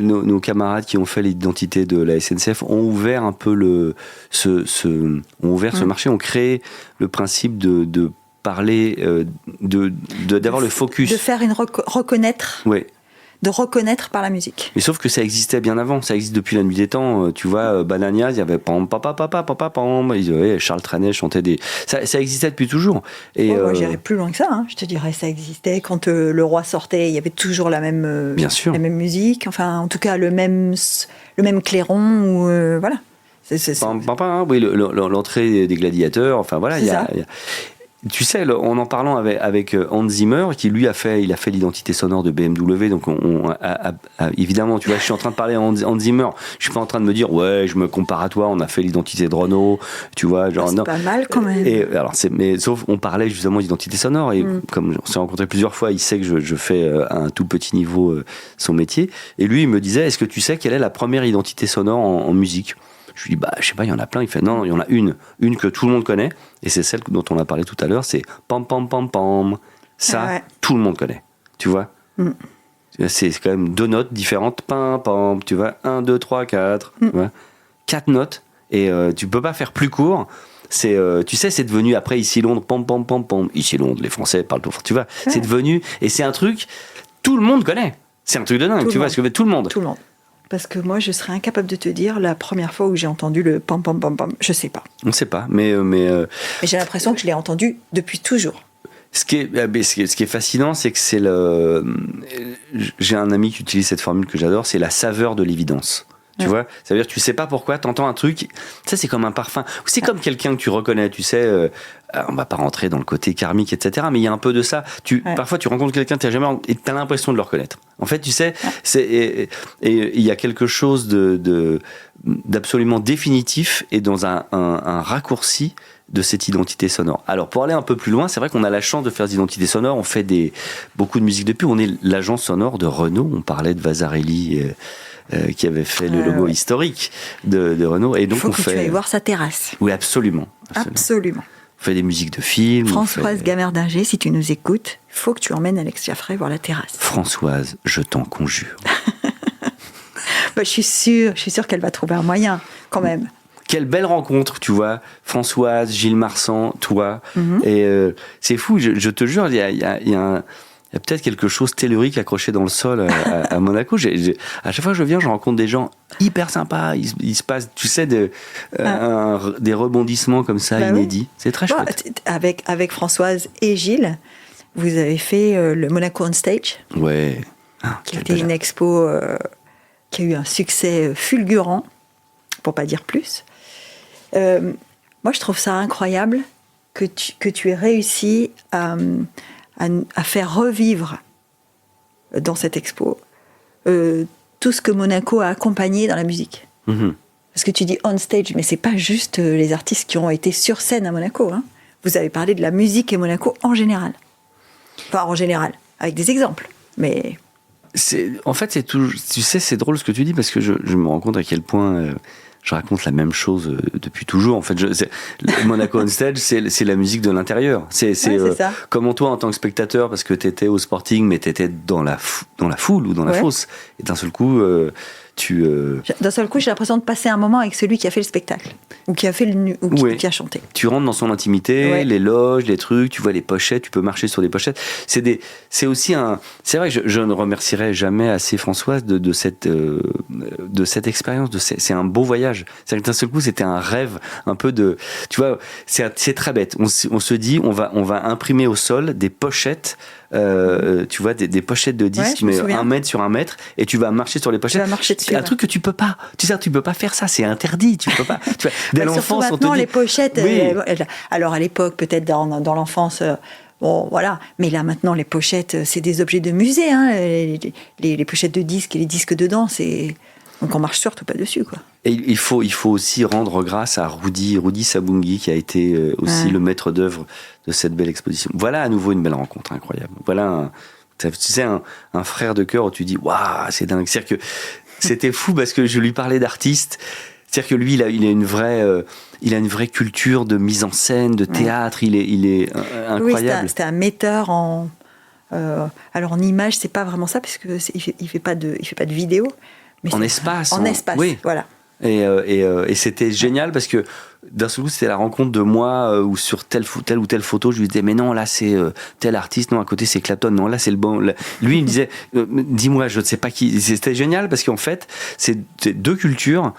[SPEAKER 2] nos camarades qui ont fait l'identité de la SNCF ont ouvert un peu ce marché, ont créé le principe de parler, d'avoir le focus.
[SPEAKER 1] De faire reconnaître.
[SPEAKER 2] Oui.
[SPEAKER 1] De reconnaître par la musique.
[SPEAKER 2] Mais sauf que ça existait bien avant, ça existe depuis la nuit des temps. Tu vois, Banania, il y avait pam papa papa papa pam. Charles Trenet chantait des. Ça existait depuis toujours. Et
[SPEAKER 1] moi, j'irais plus loin que ça. Hein. Je te dirais, ça existait quand le roi sortait. Il y avait toujours la même.
[SPEAKER 2] Bien sûr.
[SPEAKER 1] La même musique. Enfin, en tout cas, le même clairon ou voilà.
[SPEAKER 2] Pam pam pam. Oui, l'entrée des gladiateurs. Enfin voilà, il y a. Tu sais, en parlant avec Hans Zimmer, qui lui a fait l'identité sonore de BMW, donc évidemment, tu vois, je suis en train de parler à Hans Zimmer, je suis pas en train de me dire, ouais, je me compare à toi, on a fait l'identité de Renault, tu vois, genre,
[SPEAKER 1] c'est
[SPEAKER 2] non.
[SPEAKER 1] pas mal quand même.
[SPEAKER 2] Et alors, mais sauf, on parlait justement d'identité sonore, et comme on s'est rencontrés plusieurs fois, il sait que je fais à un tout petit niveau son métier, et lui, il me disait, est-ce que tu sais quelle est la première identité sonore en musique ? Je lui dis, je sais pas, il y en a plein. Il fait, non, il y en a une que tout le monde connaît, et c'est celle dont on a parlé tout à l'heure, c'est pam pam pam pam. Ça, tout le monde connaît, tu vois. C'est quand même 2 notes différentes, pam pam, tu vois, 1, 2, 3, 4, tu vois, 4 notes, et tu peux pas faire plus court. C'est, tu sais, c'est devenu après ici Londres, pam pam pam pam, ici Londres, les Français parlent tout, tu vois, c'est devenu, et c'est un truc, tout le monde connaît. C'est un truc de dingue, tu vois, parce que tout le monde.
[SPEAKER 1] Tout le monde. Parce que moi, je serais incapable de te dire la première fois où j'ai entendu le pam pam pam pam. Je sais pas.
[SPEAKER 2] On ne sait pas, mais
[SPEAKER 1] j'ai l'impression que je l'ai entendu depuis toujours.
[SPEAKER 2] Ce qui est fascinant, c'est que j'ai un ami qui utilise cette formule que j'adore, c'est la saveur de l'évidence. Tu vois, ça veut dire que tu sais pas pourquoi, t'entends un truc, ça c'est comme un parfum, ou c'est comme quelqu'un que tu reconnais, tu sais, on va pas rentrer dans le côté karmique, etc., mais il y a un peu de ça. Parfois tu rencontres quelqu'un, et t'as l'impression de le reconnaître. En fait, tu sais, et il y a quelque chose d'absolument définitif et dans un raccourci de cette identité sonore. Alors, pour aller un peu plus loin, c'est vrai qu'on a la chance de faire des identités sonores, on fait beaucoup de musique depuis, on est l'agence sonore de Renault, on parlait de Vasarely, qui avait fait le logo historique de Renault. Et donc,
[SPEAKER 1] tu ailles voir sa terrasse.
[SPEAKER 2] Oui, absolument.
[SPEAKER 1] Absolument.
[SPEAKER 2] On fait des musiques de films.
[SPEAKER 1] Françoise Gamerdinger, si tu nous écoutes, il faut que tu emmènes Alex Jaffray voir la terrasse.
[SPEAKER 2] Françoise, je t'en conjure.
[SPEAKER 1] Je suis sûre qu'elle va trouver un moyen, quand même.
[SPEAKER 2] Quelle belle rencontre, tu vois. Françoise, Gilles Marsan, toi. Et c'est fou, je te jure, il y a il y a peut-être quelque chose tellurique accroché dans le sol à Monaco. À chaque fois que je viens, je rencontre des gens hyper sympas. Il se passe, tu sais, des rebondissements comme ça, inédits. Oui. C'est très chouette.
[SPEAKER 1] Avec Françoise et Gilles, vous avez fait le Monaco on Stage.
[SPEAKER 2] Ouais.
[SPEAKER 1] Qui était une expo qui a eu un succès fulgurant, pour pas dire plus. Moi, je trouve ça incroyable que tu aies réussi à faire revivre dans cette expo tout ce que Monaco a accompagné dans la musique. Mm-hmm. Parce que tu dis on stage, mais c'est pas juste les artistes qui ont été sur scène à Monaco. Hein. Vous avez parlé de la musique et Monaco en général. Enfin, en général, avec des exemples. Mais...
[SPEAKER 2] En fait, c'est tout. Tu sais, c'est drôle ce que tu dis parce que je me rends compte à quel point je raconte la même chose depuis toujours. En fait, Monaco on Stage, c'est la musique de l'intérieur. C'est comme toi en tant que spectateur, parce que t'étais au Sporting, mais t'étais dans la foule ou dans la fosse. Et d'un seul coup,
[SPEAKER 1] d'un seul coup, j'ai l'impression de passer un moment avec celui qui a fait le spectacle ou qui a fait qui a chanté.
[SPEAKER 2] Tu rentres dans son intimité, les loges, les trucs, tu vois les pochettes, tu peux marcher sur les pochettes. C'est aussi c'est vrai que je ne remercierai jamais assez Françoise de cette expérience. C'est un beau voyage. C'est-à-dire que d'un seul coup, c'était un rêve, un peu de, tu vois, c'est très bête. On se dit, on va imprimer au sol des pochettes. Tu vois des pochettes de disques, mais 1 mètre sur 1 mètre, et tu vas marcher sur les pochettes. C'est un truc que tu peux pas. Tu sais, tu peux pas faire ça, c'est interdit. Tu peux pas. Tu vois, dès l'enfance, on te dit.
[SPEAKER 1] Les pochettes. Alors à l'époque, peut-être dans l'enfance. Bon, voilà. Mais là, maintenant, les pochettes, c'est des objets de musée. Hein. Les pochettes de disques et les disques dedans, c'est. Donc on marche surtout pas dessus, quoi.
[SPEAKER 2] Et il faut aussi rendre grâce à Rudy Sabungi, qui a été aussi le maître d'œuvre de cette belle exposition. Voilà à nouveau une belle rencontre incroyable. Voilà tu sais, un frère de cœur où tu dis waouh, c'est dingue. C'est-à-dire que c'était fou parce que je lui parlais d'artistes. C'est-à-dire que lui, il a une vraie culture de mise en scène, de théâtre. Il est incroyable.
[SPEAKER 1] Oui, c'était un metteur en. Alors en image, c'est pas vraiment ça parce que il fait pas de vidéo. Mais
[SPEAKER 2] en espace.
[SPEAKER 1] Oui. Voilà.
[SPEAKER 2] Et c'était génial parce que d'un seul coup, c'était la rencontre de moi où sur telle ou telle photo, je lui disais mais non, là c'est tel artiste, non à côté c'est Clapton, non là c'est le bon. Lui il me disait dis-moi, je ne sais pas qui. C'était génial parce qu'en fait, c'est 2 cultures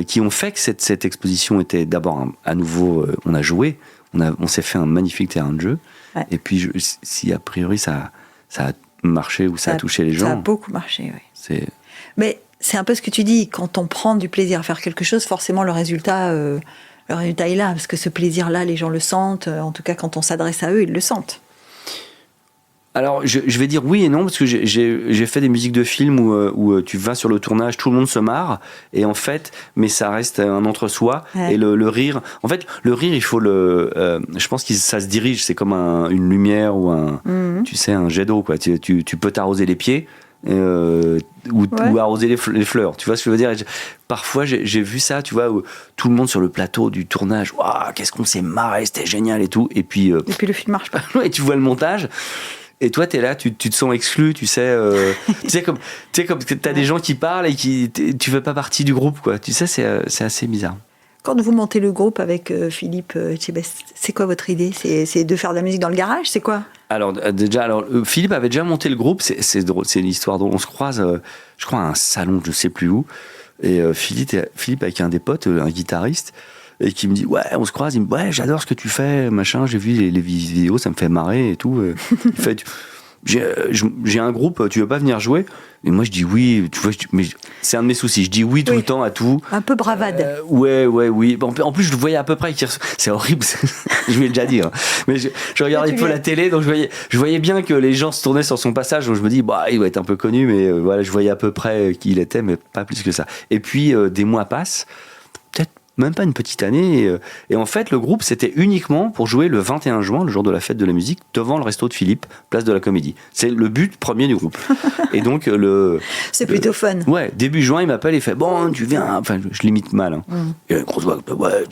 [SPEAKER 2] qui ont fait que cette exposition était d'abord à nouveau, on a joué, on s'est fait un magnifique terrain de jeu, et puis si a priori ça a marché ou ça a touché les gens.
[SPEAKER 1] Ça a beaucoup marché, oui. Mais c'est un peu ce que tu dis, quand on prend du plaisir à faire quelque chose, forcément le résultat est là, parce que ce plaisir-là, les gens le sentent, en tout cas quand on s'adresse à eux, ils le sentent.
[SPEAKER 2] Alors, je vais dire oui et non, parce que j'ai fait des musiques de films où tu vas sur le tournage, tout le monde se marre, et en fait, mais ça reste un entre-soi, et le rire, en fait, le rire, il faut je pense que ça se dirige, c'est comme une lumière ou tu sais, un jet d'eau, quoi. Tu peux t'arroser les pieds, ou arroser les fleurs, tu vois ce que je veux dire. Parfois j'ai vu ça, tu vois, où tout le monde sur le plateau du tournage, waouh, qu'est-ce qu'on s'est marré, c'était génial et tout, et puis
[SPEAKER 1] le film marche pas.
[SPEAKER 2] Et tu vois le montage et toi t'es là, tu te sens exclu, tu sais comme t'as des gens qui parlent et tu fais pas partie du groupe, quoi, tu sais, c'est assez bizarre.
[SPEAKER 1] Quand vous montez le groupe avec Philippe Etchebest, c'est quoi votre idée ? C'est de faire de la musique dans le garage ? C'est quoi ?
[SPEAKER 2] Alors Philippe avait déjà monté le groupe. C'est drôle, c'est une histoire dont on se croise, je crois, à un salon, je sais plus où. Et Philippe avec un des potes, un guitariste, et qui me dit ouais, on se croise. Il me dit ouais, j'adore ce que tu fais, machin. J'ai vu les vidéos, ça me fait marrer et tout. Il fait j'ai un groupe, tu veux pas venir jouer ? Et moi je dis oui, tu vois, mais c'est un de mes soucis, je dis oui tout le temps à tout.
[SPEAKER 1] Un peu bravade.
[SPEAKER 2] Oui. En plus je le voyais à peu près, c'est horrible, je lui ai déjà dit. Hein. Mais je regardais un peu la télé, donc je voyais bien que les gens se tournaient sur son passage, donc je me dis bah il doit être un peu connu, mais voilà, je voyais à peu près qui il était, mais pas plus que ça. Et puis des mois passent, peut-être même pas une petite année, et en fait le groupe c'était uniquement pour jouer le 21 juin, le jour de la fête de la musique, devant le resto de Philippe, place de la Comédie. C'est le but premier du groupe. Et donc
[SPEAKER 1] c'est plutôt fun.
[SPEAKER 2] Ouais, début juin il m'appelle et fait bon, tu viens, enfin je limite mal, hein. Et une grosse voix, ouais,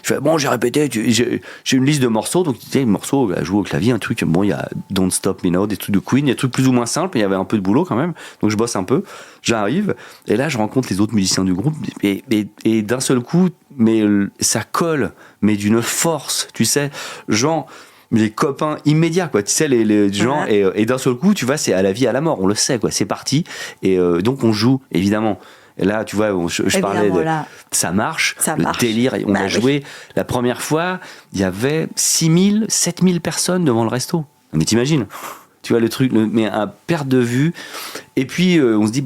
[SPEAKER 2] je fais bon, j'ai répété, j'ai une liste de morceaux, donc tu sais, les morceaux à jouer au clavier, un truc, bon, il y a Don't Stop Me Now, des trucs de Queen, il y a des trucs plus ou moins simples, mais il y avait un peu de boulot quand même, donc je bosse un peu, j'arrive, et là je rencontre les autres musiciens du groupe, et d'un seul coup, mais ça colle, mais d'une force, tu sais, genre les copains immédiats, quoi. Tu sais, les gens, et d'un seul coup, tu vois, c'est à la vie, à la mort, on le sait, quoi. C'est parti. Et donc, on joue, évidemment. Et là, tu vois, je parlais de... Ça marche, le délire. On a joué. La première fois, il y avait 6 000, 7 000 personnes devant le resto. Mais t'imagines? Tu vois, le truc, mais à perte de vue. Et puis, on se dit,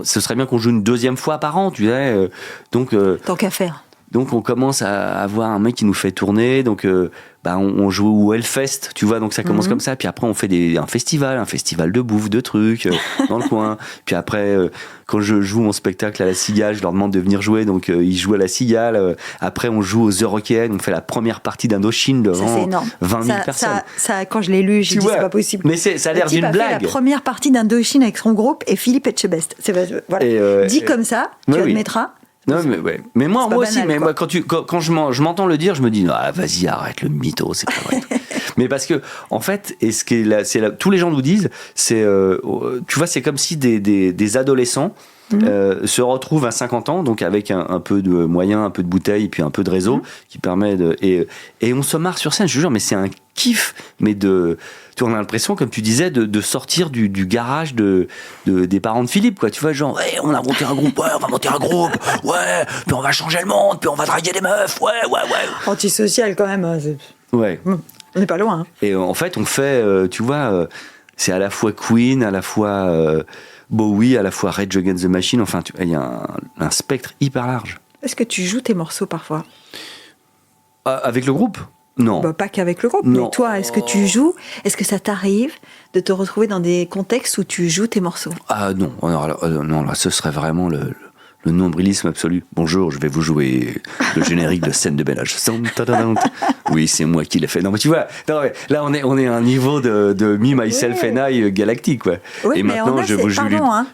[SPEAKER 2] ce serait bien qu'on joue une deuxième fois par an, tu sais. Donc,
[SPEAKER 1] tant qu'à faire.
[SPEAKER 2] Donc on commence à avoir un mec qui nous fait tourner, donc on joue au Hellfest, tu vois, donc ça commence comme ça, puis après on fait un festival de bouffe, de trucs dans le coin, puis après quand je joue mon spectacle à la Cigale, je leur demande de venir jouer, donc ils jouent à la Cigale, après on joue aux Eurocaines, on fait la première partie d'Indochine devant 20 000 personnes.
[SPEAKER 1] Ça, quand je l'ai lu, j'ai dit c'est pas possible.
[SPEAKER 2] Mais ça a l'air d'une blague.
[SPEAKER 1] Fait la première partie d'Indochine avec son groupe et Philippe Etchebest. Voilà. Dit comme ça, tu admettras.
[SPEAKER 2] Non, mais moi aussi,
[SPEAKER 1] banal,
[SPEAKER 2] moi, quand je m'entends le dire, je me dis vas-y, arrête le mytho, c'est pas vrai. Mais parce que en fait, et ce qui est là, tous les gens nous disent, c'est tu vois, c'est comme si des adolescents se retrouvent à 50 ans, donc avec un peu de moyens, un peu de bouteilles, et puis un peu de réseau qui permet et on se marre sur scène, je te jure, mais c'est un kiff, mais tu as l'impression, comme tu disais, de sortir du garage des parents de Philippe, quoi. Tu vois, genre, on a monté un groupe, on va monter un groupe, puis on va changer le monde, puis on va draguer des meufs, ouais.
[SPEAKER 1] Antisocial quand même.
[SPEAKER 2] Ouais.
[SPEAKER 1] On n'est pas loin. Hein.
[SPEAKER 2] Et en fait, on fait, tu vois, c'est à la fois Queen, à la fois Bowie, à la fois Rage Against the Machine, enfin, il y a un spectre hyper large.
[SPEAKER 1] Est-ce que tu joues tes morceaux parfois?
[SPEAKER 2] Avec le groupe? Non.
[SPEAKER 1] Pas qu'avec le groupe,
[SPEAKER 2] non.
[SPEAKER 1] Mais toi, est-ce que tu joues? Est-ce que ça t'arrive de te retrouver dans des contextes où tu joues tes morceaux?
[SPEAKER 2] Ah non, non, là, ce serait vraiment le nombrilisme absolu. Bonjour, je vais vous jouer le générique de Scène de bel âge. Oui, c'est moi qui l'ai fait. Non, mais tu vois, là, on est à un niveau de Me, Myself and I galactique, quoi.
[SPEAKER 1] Oui,
[SPEAKER 2] et maintenant, je vous joue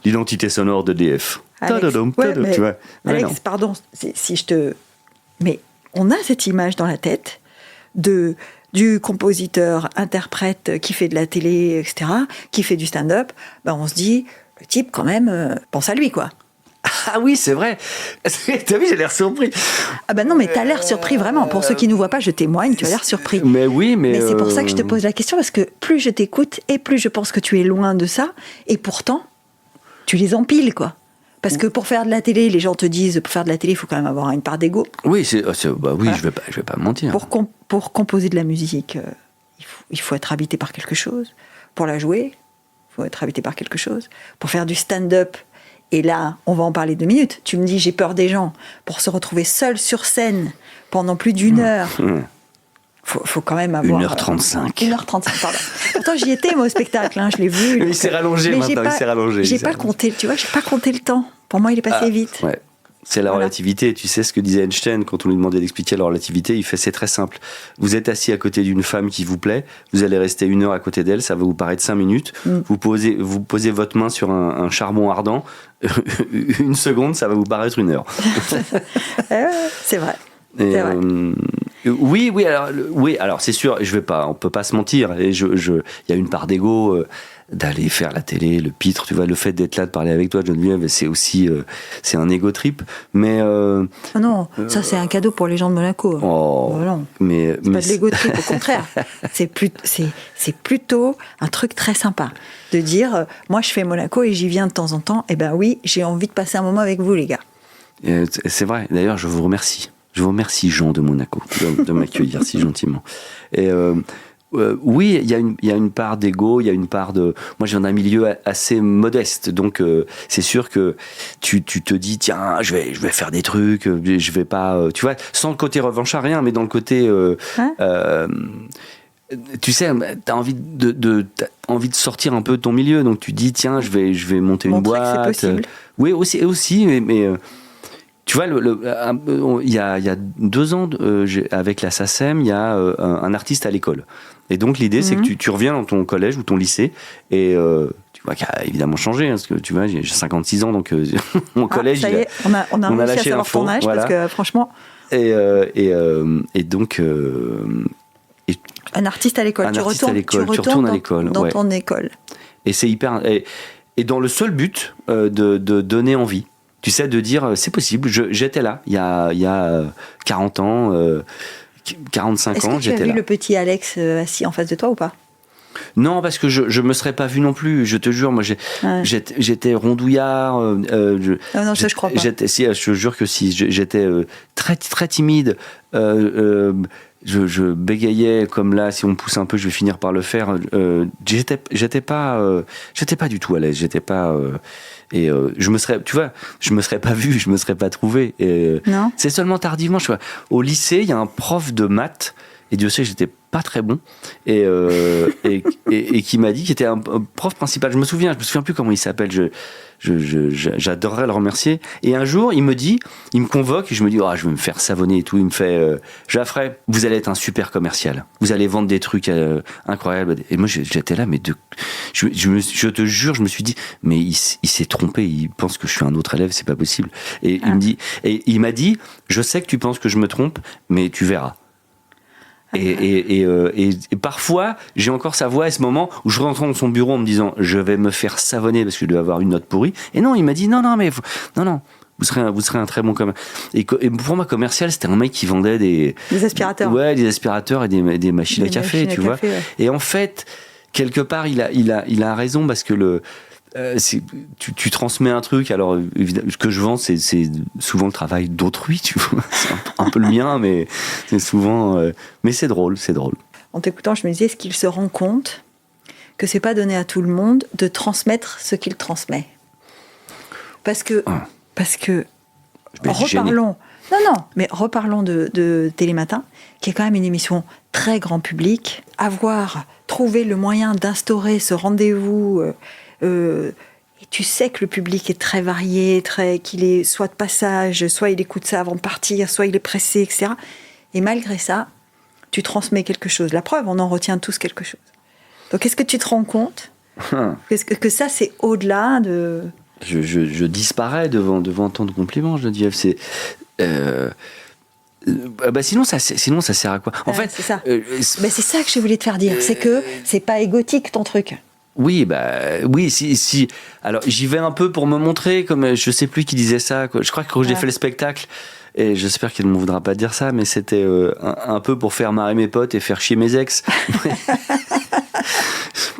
[SPEAKER 2] l'identité sonore de DF.
[SPEAKER 1] Alex,
[SPEAKER 2] tu vois.
[SPEAKER 1] Alex, pardon, si je te... Mais on a cette image dans la tête du compositeur, interprète qui fait de la télé, etc., qui fait du stand-up, on se dit, le type, quand même, pense à lui, quoi.
[SPEAKER 2] Ah oui, c'est vrai. T'as vu, j'ai l'air surpris.
[SPEAKER 1] Ah non, mais t'as l'air surpris, vraiment. Pour ceux qui ne voient pas, je témoigne, tu as l'air surpris.
[SPEAKER 2] Mais oui,
[SPEAKER 1] mais c'est pour ça que je te pose la question, parce que plus je t'écoute, et plus je pense que tu es loin de ça, et pourtant, tu les empiles, quoi. Parce que pour faire de la télé, les gens te disent, pour faire de la télé, il faut quand même avoir une part d'ego.
[SPEAKER 2] Oui, voilà. je vais pas mentir.
[SPEAKER 1] Pour composer de la musique, il faut être habité par quelque chose. Pour la jouer, il faut être habité par quelque chose. Pour faire du stand-up, et là, on va en parler 2 minutes. Tu me dis, j'ai peur des gens. Pour se retrouver seul sur scène pendant plus d'1 heure, faut quand même avoir...
[SPEAKER 2] 1h35.
[SPEAKER 1] 1h35, pardon. Pourtant, j'y étais, moi, au spectacle. Hein, je l'ai vu.
[SPEAKER 2] Mais il s'est rallongé maintenant, il s'est rallongé.
[SPEAKER 1] J'ai pas compté, tu vois, j'ai pas compté le temps. Pour moi, il est passé vite.
[SPEAKER 2] Ouais. C'est la relativité. Tu sais ce que disait Einstein quand on lui demandait d'expliquer la relativité. Il fait, c'est très simple. Vous êtes assis à côté d'une femme qui vous plaît. Vous allez rester 1 heure à côté d'elle. Ça va vous paraître 5 minutes. Vous posez votre main sur un charbon ardent. 1 seconde, ça va vous paraître 1 heure.
[SPEAKER 1] C'est vrai.
[SPEAKER 2] Oui, alors c'est sûr, on peut pas se mentir. Et il y a une part d'ego d'aller faire la télé, le pitre, tu vois, le fait d'être là, de parler avec toi, Geneviève, c'est aussi, c'est un ego trip. Mais
[SPEAKER 1] non, ça c'est un cadeau pour les gens de Monaco.
[SPEAKER 2] Non.
[SPEAKER 1] C'est pas de l'ego trip, au contraire. C'est plutôt un truc très sympa de dire, moi je fais Monaco et j'y viens de temps en temps. Et oui, j'ai envie de passer un moment avec vous, les gars.
[SPEAKER 2] C'est vrai. D'ailleurs, je vous remercie. Je vous remercie, Jean de Monaco, de m'accueillir si gentiment. Et oui, il y a une part d'ego, il y a une part de... Moi, je viens d'un milieu assez modeste, donc c'est sûr que tu te dis, tiens, je vais faire des trucs, je vais pas... tu vois, sans le côté revancharien, mais dans le côté... tu sais, t'as envie de sortir un peu de ton milieu, donc tu dis, tiens, je vais monter une boîte.
[SPEAKER 1] Que c'est possible.
[SPEAKER 2] Oui, aussi, mais tu vois, il y a 2 ans, avec la SACEM, il y a un artiste à l'école. Et donc, l'idée, c'est que tu reviens dans ton collège ou ton lycée, et tu vois, qui a évidemment changé, hein, parce que tu vois, j'ai 56 ans, donc mon collège...
[SPEAKER 1] Ça y est, on a réussi à savoir ton âge, voilà. Parce que franchement...
[SPEAKER 2] Et donc...
[SPEAKER 1] un artiste à l'école, tu retournes à l'école, dans ton école.
[SPEAKER 2] Et c'est hyper... Et dans le seul but de donner envie. Tu sais, de dire, c'est possible, j'étais là, il y a 40 ans, 45
[SPEAKER 1] Est-ce
[SPEAKER 2] ans,
[SPEAKER 1] que tu as
[SPEAKER 2] j'étais
[SPEAKER 1] vu
[SPEAKER 2] là.
[SPEAKER 1] le petit Alex assis en face de toi ou pas?
[SPEAKER 2] Non, parce que je me serais pas vu non plus, je te jure. Moi, j'étais rondouillard.
[SPEAKER 1] Non, ça je crois pas.
[SPEAKER 2] Si, je te jure que si. J'étais très, très timide. Je bégayais comme là. Si on me pousse un peu, je vais finir par le faire. J'étais pas du tout à l'aise. J'étais pas. Je me serais pas vu, je me serais pas trouvé.
[SPEAKER 1] Non.
[SPEAKER 2] C'est seulement tardivement. Au lycée, il y a un prof de maths. Et Dieu sait, j'étais pas très bon, et qui m'a dit, qui était un prof principal. Je me souviens plus comment il s'appelle. J'adorerais le remercier. Et un jour, il me convoque, et je me dis, je vais me faire savonner et tout. Il me fait, Jaffray, vous allez être un super commercial. Vous allez vendre des trucs incroyables. Et moi, j'étais là, mais je te jure, je me suis dit, mais il s'est trompé. Il pense que je suis un autre élève, c'est pas possible. Et il m'a dit, je sais que tu penses que je me trompe, mais tu verras. Et parfois, j'ai encore sa voix à ce moment où je rentre dans son bureau en me disant, je vais me faire savonner parce que je dois avoir une note pourrie. Et non, il m'a dit, non, vous serez un très bon commercial. Et pour moi, commercial, c'était un mec qui vendait des
[SPEAKER 1] aspirateur.
[SPEAKER 2] Ouais, des aspirateurs et des machines à café, tu vois. Ouais. Et en fait, quelque part, il a raison parce que tu transmets un truc. Alors, évidemment, ce que je vends, c'est souvent le travail d'autrui, tu vois. C'est un peu le mien, mais c'est souvent. Mais c'est drôle.
[SPEAKER 1] En t'écoutant, je me disais, est-ce qu'il se rend compte que c'est pas donné à tout le monde de transmettre ce qu'il transmet? Parce que reparlons. Mais reparlons de Télématin, qui est quand même une émission très grand public. Avoir trouvé le moyen d'instaurer ce rendez-vous. Et tu sais que le public est très varié, qu'il est soit de passage, soit il écoute ça avant de partir, soit il est pressé, etc. Et malgré ça, tu transmets quelque chose. La preuve, on en retient tous quelque chose. Donc, est-ce que tu te rends compte que ça, c'est au-delà de...
[SPEAKER 2] Je disparais devant tant de compliments, Geneviève. Sinon ça sert à quoi? En fait,
[SPEAKER 1] c'est ça. C'est ça que je voulais te faire dire. C'est que c'est pas égotique ton truc.
[SPEAKER 2] Oui, si. Alors, j'y vais un peu pour me montrer, comme je sais plus qui disait ça. Je crois que quand j'ai fait le spectacle, et j'espère qu'il ne m'en voudra pas dire ça, mais c'était un peu pour faire marrer mes potes et faire chier mes ex.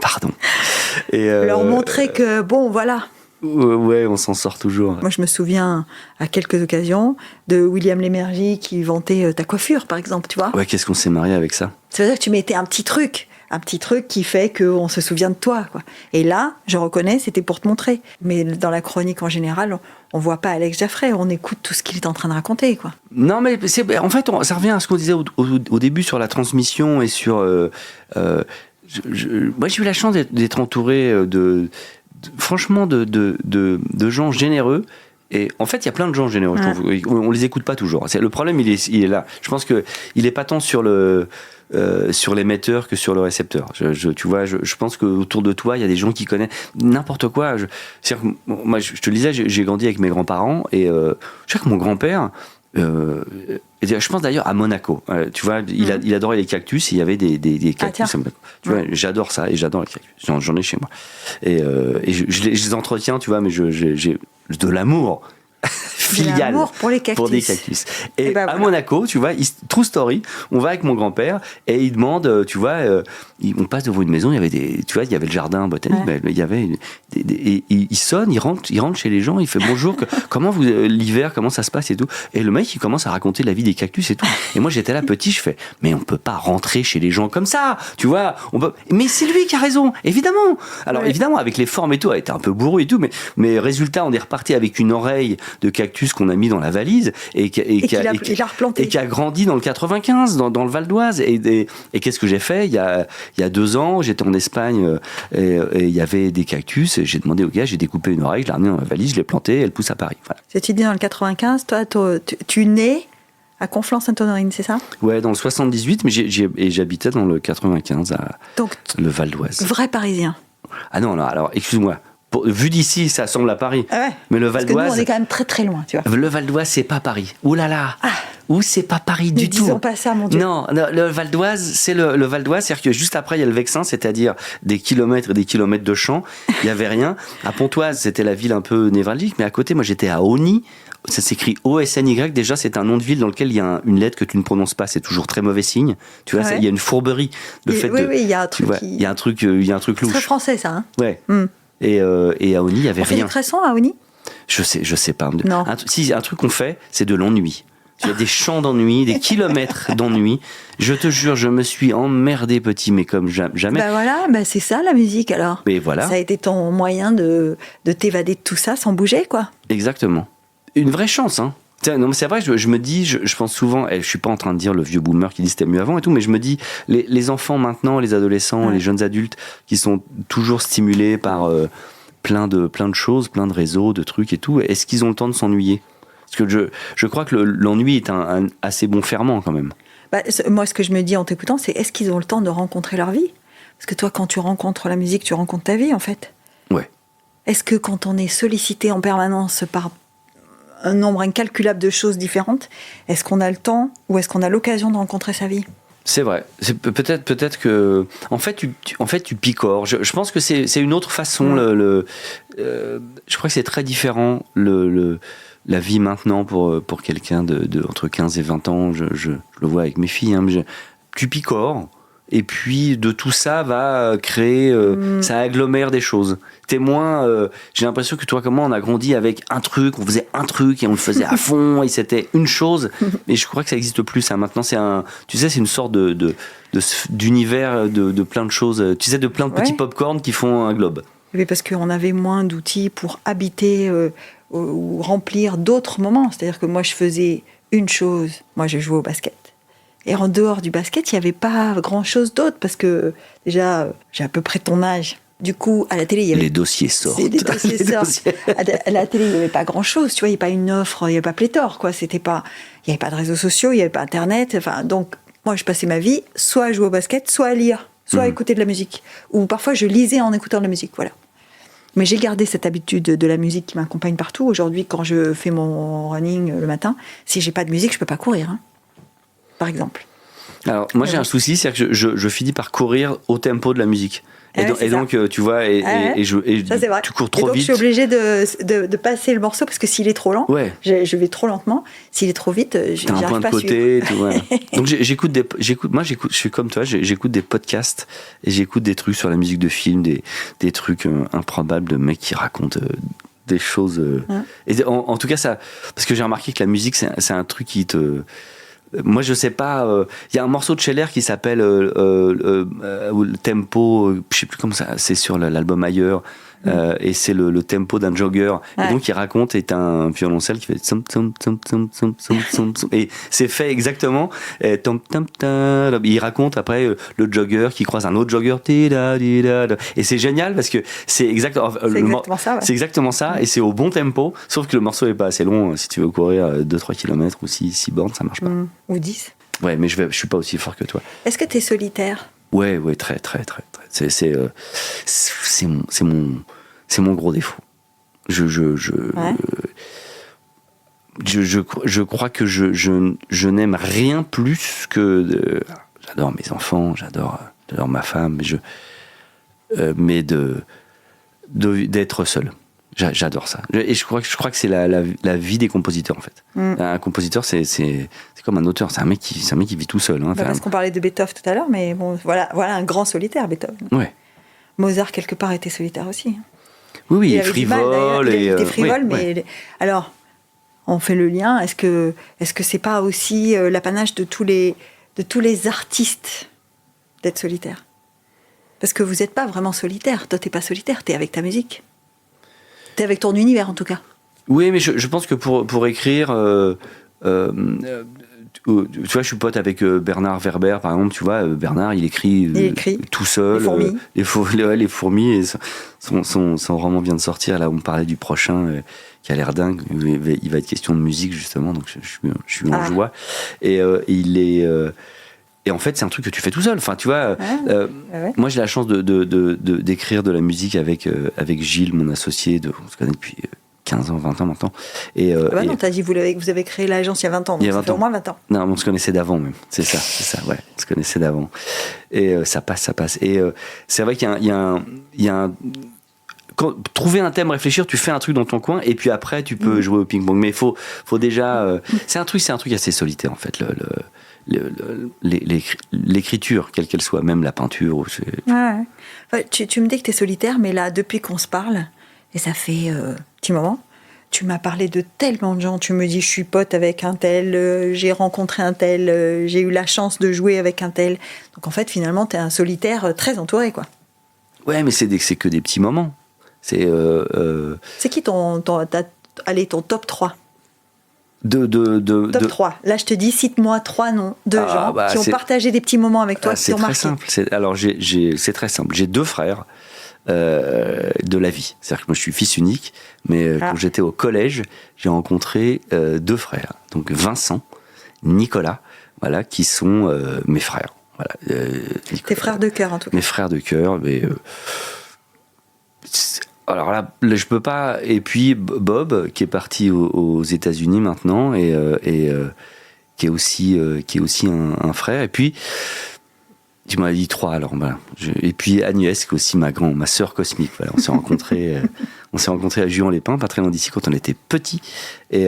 [SPEAKER 2] Pardon. Et
[SPEAKER 1] leur montrer que, bon, voilà.
[SPEAKER 2] Ouais, on s'en sort toujours.
[SPEAKER 1] Moi, je me souviens, à quelques occasions, de William Lémergie qui vantait ta coiffure, par exemple, tu vois.
[SPEAKER 2] Ouais, qu'est-ce qu'on s'est marié avec ça?
[SPEAKER 1] Ça veut dire que tu mettais un petit truc qui fait qu'on se souvient de toi, quoi. Et là, je reconnais, c'était pour te montrer. Mais dans la chronique en général, on voit pas Alex Jaffray, on écoute tout ce qu'il est en train de raconter, quoi.
[SPEAKER 2] Non, mais en fait, ça revient à ce qu'on disait au début sur la transmission et sur... moi, j'ai eu la chance d'être entouré franchement de gens généreux. Et en fait, il y a plein de gens généreux. Je trouve. On les écoute pas toujours. Le problème, il est là. Je pense que il est pas tant sur l'émetteur que sur le récepteur. Tu vois, je pense qu'autour de toi, il y a des gens qui connaissent n'importe quoi. Moi, je te le disais, j'ai grandi avec mes grands-parents et je sais que mon grand-père. Je pense d'ailleurs à Monaco. Tu vois, il adorait les cactus. Et il y avait des cactus. Tu vois, j'adore ça et j'adore les cactus. J'en ai chez moi. Et je les entretiens, tu vois, mais j'ai de l'amour filial
[SPEAKER 1] l'amour pour les cactus.
[SPEAKER 2] Pour des cactus. Et à Monaco, tu vois, true story, on va avec mon grand-père et il demande, tu vois, on passe devant une maison, il y avait il y avait le jardin botanique, mais il y avait il sonne, il rentre chez les gens, il fait bonjour, comment l'hiver, comment ça se passe et tout. Et le mec, il commence à raconter la vie des cactus et tout. Et moi, j'étais là petit, je fais, mais on peut pas rentrer chez les gens comme ça, tu vois, mais c'est lui qui a raison, évidemment. Alors évidemment, avec les formes et tout, elle était un peu bourrue et tout, mais résultat, on est reparti avec une oreille de cactus qu'on a mis dans la valise et qui a grandi dans le 95, dans le Val d'Oise. Et qu'est-ce que j'ai fait il y a 2 ans, j'étais en Espagne et il y avait des cactus. Et j'ai demandé au gars, j'ai découpé une oreille, je l'ai ramenée dans la valise, je l'ai plantée, elle pousse à Paris. Voilà.
[SPEAKER 1] Tu dis dans le 95, toi, tu nais à Conflans-Sainte-Honorine, c'est ça? Ouais,
[SPEAKER 2] dans le 78, mais j'habitais dans le 95, le Val d'Oise.
[SPEAKER 1] Vrai Parisien.
[SPEAKER 2] Ah non, alors excuse-moi. Vu d'ici, ça semble à Paris.
[SPEAKER 1] Ah ouais.
[SPEAKER 2] Mais le Val d'Oise.
[SPEAKER 1] Parce que nous, on est quand même très très loin, tu vois.
[SPEAKER 2] Le Val d'Oise, c'est pas Paris. Ouh là là. où c'est pas Paris du tout.
[SPEAKER 1] Ne disons pas ça, mon Dieu.
[SPEAKER 2] Non, le Val d'Oise, c'est le Val d'Oise, c'est-à-dire que juste après, il y a le Vexin, c'est-à-dire des kilomètres et des kilomètres de champs. Il y avait rien. À Pontoise, c'était la ville un peu névralgique, mais à côté, moi, j'étais à Osny. Ça s'écrit O-S-N-Y. Déjà, c'est un nom de ville dans lequel il y a une lettre que tu ne prononces pas. C'est toujours très mauvais signe. Tu vois, il y a une fourberie.
[SPEAKER 1] Oui, il y a un truc.
[SPEAKER 2] Il y a un truc louche.
[SPEAKER 1] C'est très français, ça. Hein.
[SPEAKER 2] Ouais. Et à Osny, il y avait rien.
[SPEAKER 1] On fait des tressons à Osny ?
[SPEAKER 2] Je sais pas.
[SPEAKER 1] Non.
[SPEAKER 2] Un truc qu'on fait, c'est de l'ennui. Il y a des champs d'ennui, des kilomètres d'ennui. Je te jure, je me suis emmerdé petit, mais comme jamais.
[SPEAKER 1] Bah voilà, c'est ça la musique alors.
[SPEAKER 2] Mais voilà.
[SPEAKER 1] Ça a été ton moyen de t'évader de tout ça sans bouger, quoi.
[SPEAKER 2] Exactement. Une vraie chance, hein. Non, mais c'est vrai, je me dis, je pense souvent, je suis pas en train de dire le vieux boomer qui dit c'était mieux avant et tout, mais je me dis, les enfants maintenant, les adolescents, les jeunes adultes qui sont toujours stimulés par plein de choses, plein de réseaux, de trucs et tout, est-ce qu'ils ont le temps de s'ennuyer ? Parce que je crois que l'ennui est un assez bon ferment quand même.
[SPEAKER 1] Moi, ce que je me dis en t'écoutant, c'est est-ce qu'ils ont le temps de rencontrer leur vie ? Parce que toi, quand tu rencontres la musique, tu rencontres ta vie, en fait.
[SPEAKER 2] Ouais.
[SPEAKER 1] Est-ce que quand on est sollicité en permanence par un nombre incalculable de choses différentes, est-ce qu'on a le temps ou est-ce qu'on a l'occasion de rencontrer sa vie ?
[SPEAKER 2] C'est vrai. Peut-être que en fait tu picores. Je pense que c'est une autre façon. Je crois que c'est très différent la vie maintenant pour quelqu'un de entre 15 et 20 ans. Je le vois avec mes filles. Hein, tu picores. Et puis de tout ça va créer, ça agglomère des choses. T'es moins, j'ai l'impression que toi comme moi on a grandi avec un truc, on faisait un truc et on le faisait à fond et c'était une chose. Mais je crois que ça n'existe plus ça. Maintenant c'est c'est une sorte d'univers de plein de choses. Tu sais, de plein de petits pop-corn qui font un globe.
[SPEAKER 1] Oui, parce qu'on avait moins d'outils pour habiter ou remplir d'autres moments. C'est-à-dire que moi je faisais une chose, moi je jouais au basket. Et en dehors du basket, il n'y avait pas grand-chose d'autre, parce que déjà, j'ai à peu près ton âge. Du coup, à la télé, il y avait...
[SPEAKER 2] Les dossiers sortent.
[SPEAKER 1] Les dossiers sortent. À la télé, il n'y avait pas grand-chose, tu vois, il n'y avait pas une offre, il n'y avait pas pléthore, quoi. Il n'y avait pas de réseaux sociaux, il n'y avait pas Internet. Enfin, donc, moi, je passais ma vie soit à jouer au basket, soit à lire, soit à écouter de la musique. Ou parfois, je lisais en écoutant de la musique, voilà. Mais j'ai gardé cette habitude de la musique qui m'accompagne partout. Aujourd'hui, quand je fais mon running le matin, si j'ai pas de musique, je peux pas courir, hein. Par exemple.
[SPEAKER 2] Alors moi j'ai un souci, c'est que je finis par courir au tempo de la musique. Et donc tu vois,
[SPEAKER 1] ça, c'est vrai.
[SPEAKER 2] Tu cours trop vite.
[SPEAKER 1] Je suis obligée de passer le morceau parce que s'il est trop lent, je vais trop lentement. S'il est trop vite, j'arrive pas à suivre.
[SPEAKER 2] T'as un point de côté, tout, ouais. Donc je suis comme toi, j'écoute des podcasts et j'écoute des trucs sur la musique de film, des trucs improbables de mecs qui racontent des choses. Et en tout cas ça, parce que j'ai remarqué que la musique c'est un truc qui te... Moi, je sais pas. Il y a un morceau de Scheller qui s'appelle le tempo. Je sais plus comment ça. C'est sur l'album Ailleurs. Et c'est le tempo d'un jogger. Et donc, il raconte, est un violoncelle qui fait tsum, tsum, tsum, tsum, tsum, tsum, tsum, tsum. Et c'est fait exactement. Et il raconte après le jogger qui croise un autre jogger. Et c'est génial parce que c'est exactement
[SPEAKER 1] ça. Ouais.
[SPEAKER 2] C'est exactement ça. Et c'est au bon tempo. Sauf que le morceau est pas assez long. Si tu veux courir 2-3 km ou 6 bornes, ça marche pas.
[SPEAKER 1] Ou 10.
[SPEAKER 2] Ouais, mais je suis pas aussi fort que toi.
[SPEAKER 1] Est-ce que tu es solitaire ?
[SPEAKER 2] Ouais, très. C'est mon gros défaut. Je crois que je n'aime rien plus que j'adore mes enfants, j'adore ma femme, mais d'être seul. J'adore ça. Et je crois que c'est la vie des compositeurs en fait. Un compositeur c'est comme un auteur, c'est un mec qui vit tout seul. Hein,
[SPEAKER 1] parce qu'on parlait de Beethoven tout à l'heure, mais bon, voilà un grand solitaire, Beethoven.
[SPEAKER 2] Ouais.
[SPEAKER 1] Mozart quelque part était solitaire aussi.
[SPEAKER 2] Oui, il est frivole.
[SPEAKER 1] Il était frivole, mais alors on fait le lien. Est-ce que c'est pas aussi l'apanage de tous les artistes d'être solitaire ? Parce que vous n'êtes pas vraiment solitaire. Toi, t'es pas solitaire. T'es avec ta musique. T'es avec ton univers, en tout cas.
[SPEAKER 2] Oui, mais je pense que pour écrire, tu vois, je suis pote avec Bernard Werber, par exemple. Tu vois, Bernard, il écrit tout seul. Les fourmis. Et son roman vient de sortir. Là, on parlait du prochain, qui a l'air dingue. Il va être question de musique, justement. Donc, je suis en joie. Et il est... Et en fait, c'est un truc que tu fais tout seul. Enfin, tu vois, moi, j'ai la chance d'écrire de la musique avec Gilles, mon associé. On se connaît depuis 15 ans, 20 ans maintenant.
[SPEAKER 1] Non, t'as dit vous avez créé l'agence il y a 20 ans, donc ça fait au moins 20 ans.
[SPEAKER 2] Non, on se connaissait d'avant même. C'est ça, ouais. On se connaissait d'avant. Et ça passe. Et c'est vrai qu'il y a un trouver un thème, réfléchir, tu fais un truc dans ton coin, et puis après, tu peux jouer au ping-pong. Mais il faut déjà... c'est un truc assez solitaire, en fait, l'écriture, quelle qu'elle soit, même la peinture.
[SPEAKER 1] Ouais. Enfin, tu me dis que tu es solitaire, mais là, depuis qu'on se parle, et ça fait petit moment, tu m'as parlé de tellement de gens. Tu me dis, je suis pote avec un tel, j'ai rencontré un tel, j'ai eu la chance de jouer avec un tel. Donc en fait, finalement, tu es un solitaire très entouré, quoi.
[SPEAKER 2] Ouais, mais c'est que des petits moments. C'est
[SPEAKER 1] qui ton top 3
[SPEAKER 2] Top
[SPEAKER 1] 3. Là, je te dis, cite-moi 3 noms de gens qui ont partagé des petits moments avec toi, qui ont marqué.
[SPEAKER 2] C'est très simple. C'est très simple. J'ai 2 frères de la vie. C'est-à-dire que moi, je suis fils unique, mais quand j'étais au collège, j'ai rencontré 2 frères. Donc Vincent, Nicolas, voilà, qui sont mes frères. Voilà.
[SPEAKER 1] Tes frères de cœur, en tout cas.
[SPEAKER 2] Mes frères de cœur, mais... alors là, je peux pas. Et puis Bob, qui est parti aux États-Unis maintenant, et qui est aussi un frère. Et puis tu m'as dit 3, alors voilà. Et puis Agnès, qui est aussi ma sœur cosmique. Voilà, on s'est rencontrés à Juan-les-Pins, pas très loin d'ici, quand on était petits. Et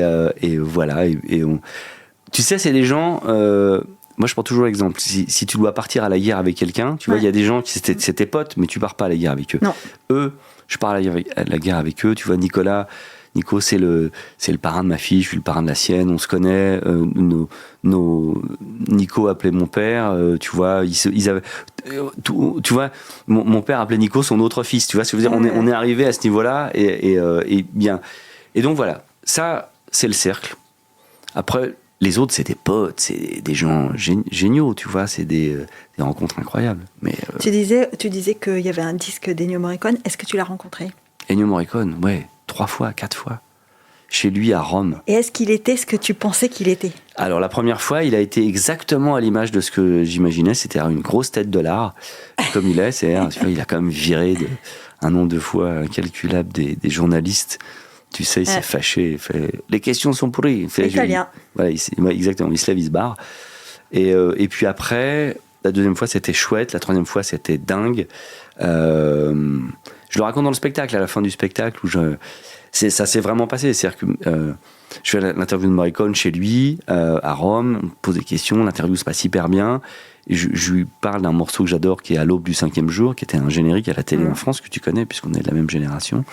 [SPEAKER 2] voilà. Tu sais, c'est des gens. Moi, je prends toujours l'exemple. Si tu dois partir à la guerre avec quelqu'un, tu vois, il y a des gens qui c'est tes potes, mais tu pars pas à la guerre avec eux.
[SPEAKER 1] Non.
[SPEAKER 2] Eux, je pars à la guerre avec eux. Tu vois, Nico, c'est le parrain de ma fille, je suis le parrain de la sienne. On se connaît. Nico appelait mon père. Tu vois, ils avaient. Tu vois, mon père appelait Nico son autre fils. Tu vois, ce que je veux dire, on est arrivé à ce niveau-là et bien. Et donc voilà, ça, c'est le cercle. Après. Les autres, c'est des potes, c'est des gens géniaux, tu vois, c'est des rencontres incroyables. Mais,
[SPEAKER 1] Tu disais qu'il y avait un disque d'Ennio Morricone. Est-ce que tu l'as rencontré ?
[SPEAKER 2] Ennio Morricone, ouais, 3 fois, 4 fois. Chez lui, à Rome.
[SPEAKER 1] Et est-ce qu'il était ce que tu pensais qu'il était ?
[SPEAKER 2] Alors, la première fois, il a été exactement à l'image de ce que j'imaginais. C'était une grosse tête de l'art, comme il est. Il a quand même viré un nombre de fois incalculable des journalistes. Tu sais, il s'est fâché, il fait « Les questions sont pourries ». Il fait
[SPEAKER 1] italien.
[SPEAKER 2] Voilà, exactement, il se lève, il se barre. Et puis après, la deuxième fois, c'était chouette. La troisième fois, c'était dingue. Je le raconte dans le spectacle, à la fin du spectacle, où ça s'est vraiment passé. C'est-à-dire que je fais l'interview de Morricone chez lui, à Rome, on me pose des questions, l'interview se passe hyper bien. Et je lui parle d'un morceau que j'adore, qui est « À l'aube du 5e jour », qui était un générique à la télé en France, que tu connais, puisqu'on est de la même génération.